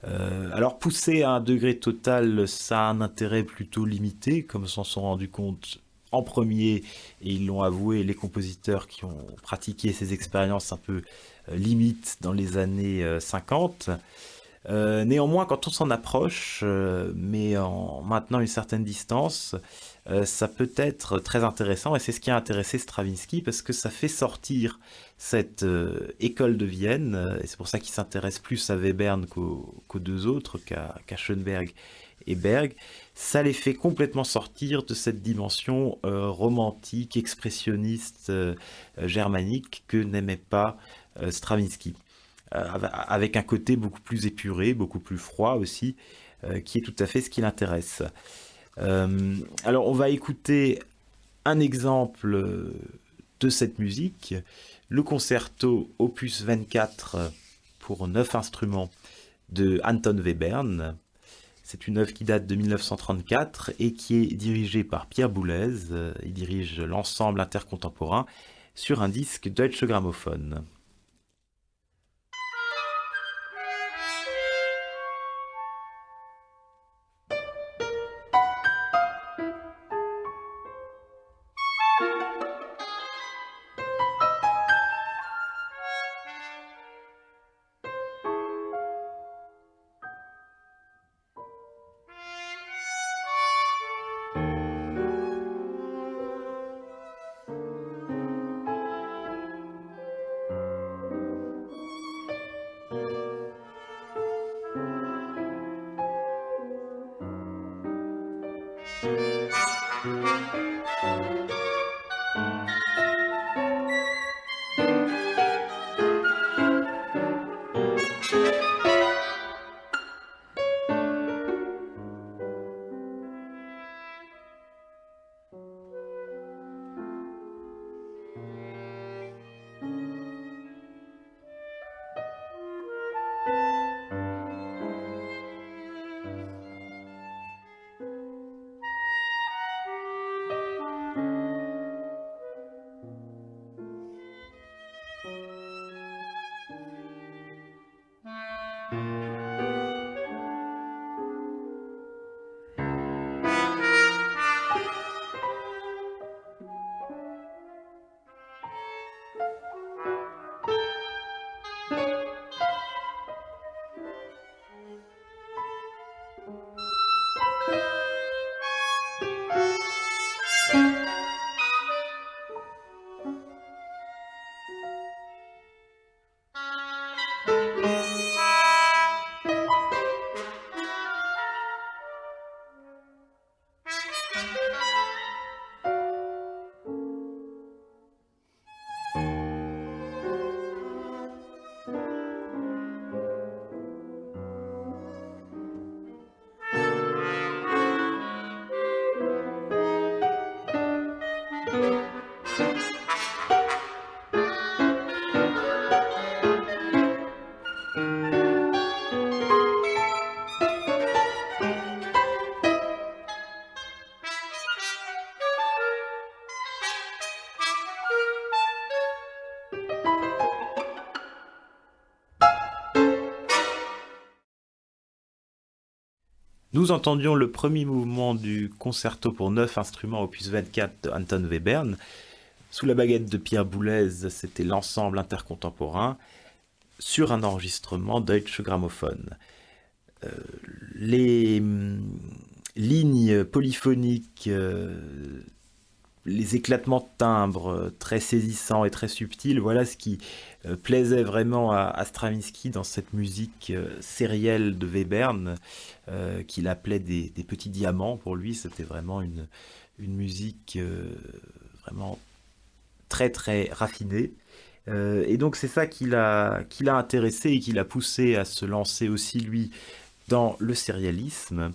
Alors pousser à un degré total, ça a un intérêt plutôt limité, comme s'en sont rendus compte en premier, et ils l'ont avoué, les compositeurs qui ont pratiqué ces expériences un peu limites dans les années 50. Néanmoins, quand on s'en approche, mais en maintenant une certaine distance, ça peut être très intéressant, et c'est ce qui a intéressé Stravinsky, parce que ça fait sortir cette école de Vienne, et c'est pour ça qu'il s'intéresse plus à Webern qu'aux deux autres, qu'à Schoenberg et Berg. Ça les fait complètement sortir de cette dimension romantique, expressionniste, germanique, que n'aimait pas Stravinsky. Avec un côté beaucoup plus épuré, beaucoup plus froid aussi, qui est tout à fait ce qui l'intéresse. Alors on va écouter un exemple de cette musique, le concerto opus 24 pour 9 instruments de Anton Webern. C'est une œuvre qui date de 1934 et qui est dirigée par Pierre Boulez. Il dirige l'ensemble intercontemporain sur un disque Deutsche Grammophon. Nous entendions le premier mouvement du concerto pour 9 instruments opus 24 de Anton Webern. Sous la baguette de Pierre Boulez, c'était l'ensemble intercontemporain sur un enregistrement Deutsche Grammophon. Les lignes polyphoniques, les éclatements de timbres très saisissants et très subtils, voilà ce qui plaisait vraiment à Stravinsky dans cette musique sérielle de Webern, qu'il appelait des petits diamants. Pour lui, c'était vraiment une musique vraiment très très raffinée. Et donc c'est ça qui l'a intéressé et qui l'a poussé à se lancer aussi, lui, dans le sérialisme.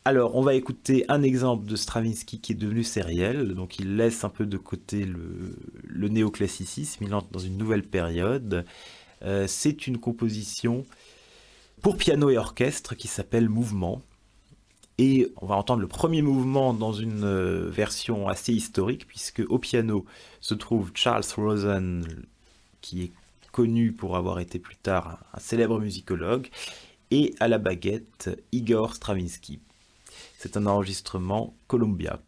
Alors, on va écouter un exemple de Stravinsky qui est devenu sériel. Donc, il laisse un peu de côté le néoclassicisme, il entre dans une nouvelle période. C'est une composition pour piano et orchestre qui s'appelle Mouvement. Et on va entendre le premier mouvement dans une version assez historique, puisque au piano se trouve Charles Rosen, qui est connu pour avoir été plus tard un célèbre musicologue, et à la baguette, Igor Stravinsky. C'est un enregistrement Columbia.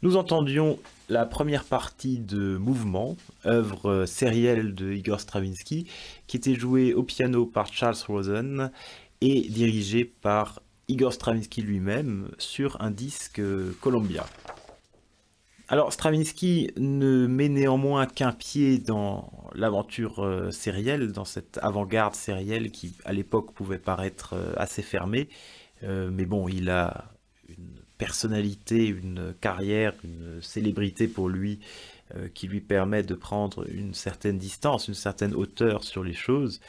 Nous entendions la première partie de Mouvement, œuvre sérielle de Igor Stravinsky, qui était jouée au piano par Charles Rosen et dirigée par Igor Stravinsky lui-même sur un disque Columbia. Alors Stravinsky ne met néanmoins qu'un pied dans l'aventure sérielle, dans cette avant-garde sérielle qui à l'époque pouvait paraître assez fermée, mais bon, il a une personnalité, une carrière, une célébrité pour lui qui lui permet de prendre une certaine distance, une certaine hauteur sur les choses.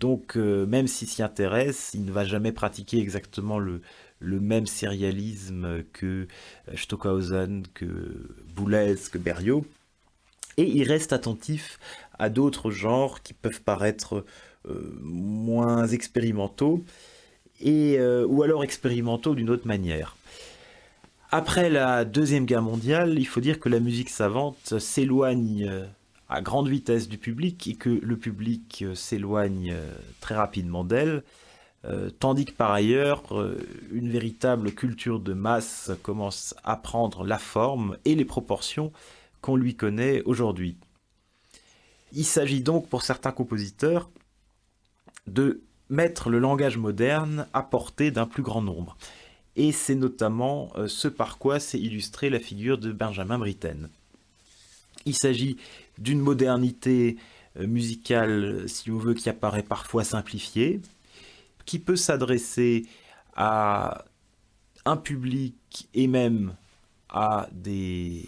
Donc même s'il s'y intéresse, il ne va jamais pratiquer exactement le même sérialisme que Stockhausen, que Boulez, que Berlioz. Et il reste attentif à d'autres genres qui peuvent paraître moins expérimentaux, ou alors expérimentaux d'une autre manière. Après la Deuxième Guerre mondiale, il faut dire que la musique savante s'éloigne à grande vitesse du public et que le public s'éloigne très rapidement d'elle, tandis que par ailleurs, une véritable culture de masse commence à prendre la forme et les proportions qu'on lui connaît aujourd'hui. Il s'agit donc pour certains compositeurs de mettre le langage moderne à portée d'un plus grand nombre. Et c'est notamment ce par quoi s'est illustrée la figure de Benjamin Britten. Il s'agit d'une modernité musicale, si on veut, qui apparaît parfois simplifiée, qui peut s'adresser à un public et même à des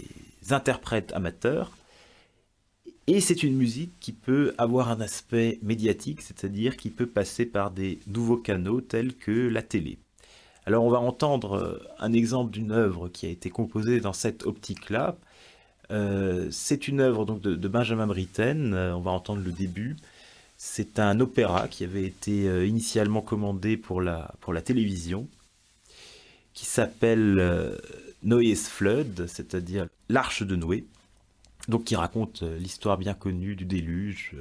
interprètes amateurs. Et c'est une musique qui peut avoir un aspect médiatique, c'est-à-dire qui peut passer par des nouveaux canaux tels que la télé. Alors on va entendre un exemple d'une œuvre qui a été composée dans cette optique-là. C'est une œuvre donc, de Benjamin Britten, on va entendre le début. C'est un opéra qui avait été initialement commandé pour la télévision, qui s'appelle Noé's Flood, c'est-à-dire l'Arche de Noé. Donc qui raconte l'histoire bien connue du déluge.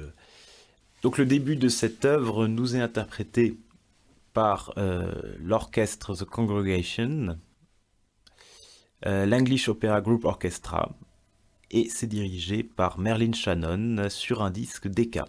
Donc le début de cette œuvre nous est interprété par l'orchestre The Congregation, l'English Opera Group Orchestra, et c'est dirigé par Merlin Shannon sur un disque Decca.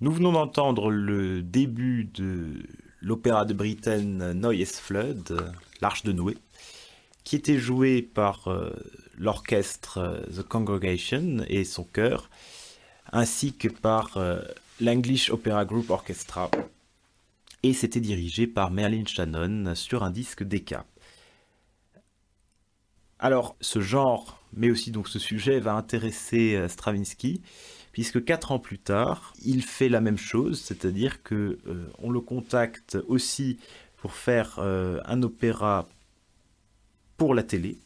Nous venons d'entendre le début de l'opéra de Britten Neues Flood, l'Arche de Noé, qui était joué par l'orchestre The Congregation et son chœur, ainsi que par l'English Opera Group Orchestra, et c'était dirigé par Merlin Shannon sur un disque Decca. Alors, ce genre, mais aussi donc ce sujet, va intéresser Stravinsky, puisque 4 ans plus tard, il fait la même chose, c'est-à-dire que on le contacte aussi pour faire un opéra pour la télé,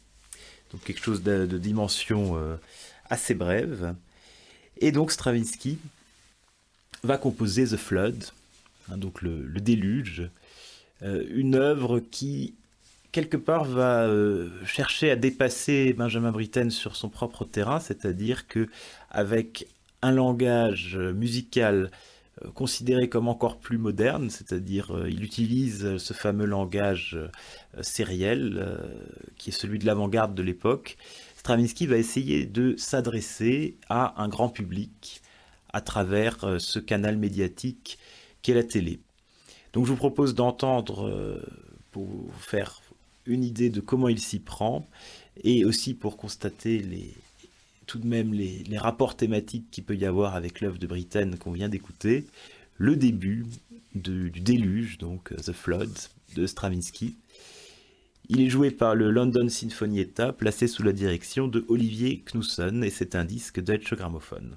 donc quelque chose de dimension assez brève. Et donc Stravinsky va composer The Flood, donc le déluge, une œuvre qui quelque part va chercher à dépasser Benjamin Britten sur son propre terrain, c'est-à-dire que avec un langage musical considéré comme encore plus moderne, c'est-à-dire il utilise ce fameux langage sériel qui est celui de l'avant-garde de l'époque. Stravinsky va essayer de s'adresser à un grand public à travers ce canal médiatique qu'est la télé. Donc je vous propose d'entendre, pour vous faire une idée de comment il s'y prend, et aussi pour constater tout de même les rapports thématiques qu'il peut y avoir avec l'œuvre de Britten qu'on vient d'écouter, le début du déluge, donc The Flood, de Stravinsky. Il est joué par le London Sinfonietta, placé sous la direction de Olivier Knussen, et c'est un disque Deutsche Grammophon.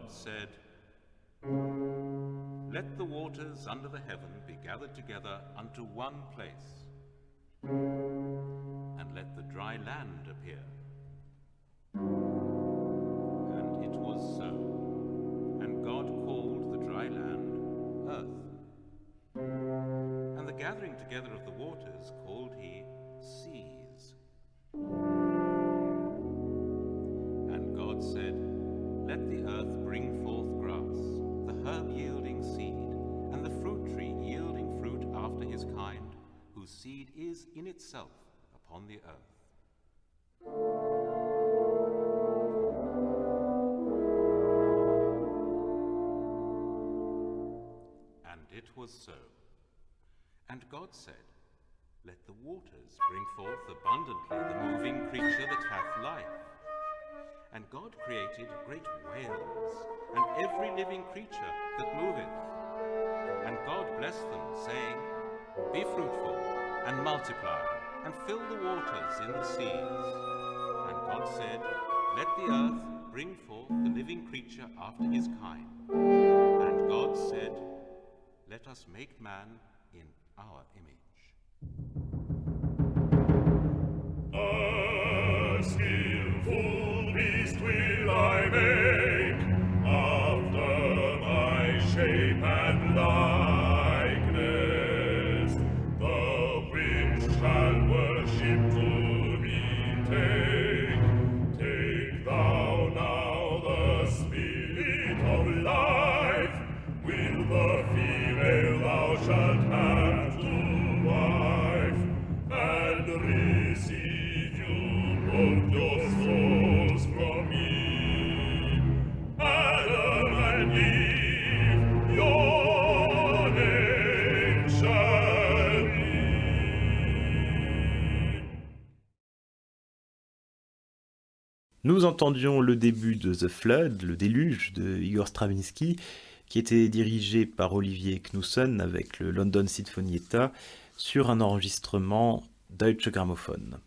Said, "Let the waters under the heaven be gathered together unto one place, and let the dry land appear." And it was so. And God called the dry land earth, and the gathering together of the waters called he seas. And God said, "Let the earth bring forth grass, the herb yielding seed, and the fruit tree yielding fruit after his kind, whose seed is in itself upon the earth." And it was so. And God said, "Let the waters bring forth abundantly the moving creature that hath life." And God created great whales, and every living creature that moveth. And God blessed them, saying, "Be fruitful, and multiply, and fill the waters in the seas." And God said, "Let the earth bring forth the living creature after his kind." And God said, "Let us make man in our image." A skillful beast will I make, after my shape and likeness, the which shall worship to me take. Take thou now the of life, with the female thou shalt have to wife, and receive you both your souls from me. Adam and Eve, your name shall be. Nous entendions le début de The Flood, le déluge de Igor Stravinsky, qui était dirigé par Olivier Knussen avec le London Sinfonietta sur un enregistrement Deutsche Grammophon.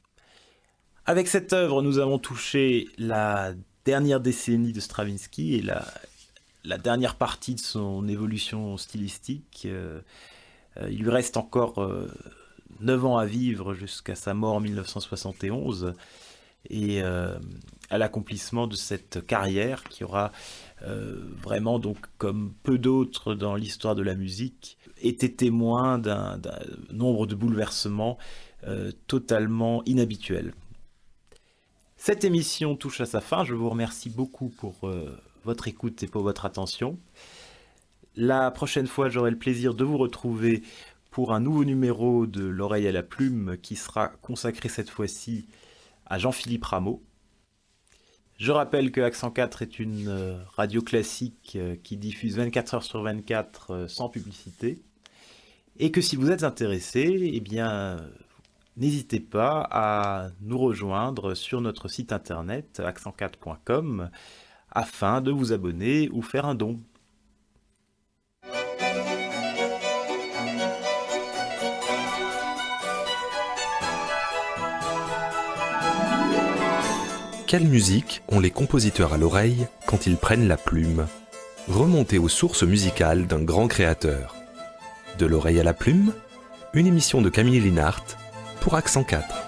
Avec cette œuvre, nous avons touché la dernière décennie de Stravinsky et la dernière partie de son évolution stylistique. Il lui reste encore 9 ans à vivre jusqu'à sa mort en 1971 et à l'accomplissement de cette carrière qui aura vraiment, donc, comme peu d'autres dans l'histoire de la musique, été témoin d'un nombre de bouleversements totalement inhabituels. Cette émission touche à sa fin. Je vous remercie beaucoup pour votre écoute et pour votre attention. La prochaine fois, j'aurai le plaisir de vous retrouver pour un nouveau numéro de L'Oreille à la Plume qui sera consacré cette fois-ci à Jean-Philippe Rameau. Je rappelle que Accent 4 est une radio classique qui diffuse 24 heures sur 24 sans publicité. Et que si vous êtes intéressé, eh bien, n'hésitez pas à nous rejoindre sur notre site internet accent4.com afin de vous abonner ou faire un don. Quelle musique ont les compositeurs à l'oreille quand ils prennent la plume? Remontez aux sources musicales d'un grand créateur. De l'oreille à la plume, une émission de Camille Linhart pour Accent 4.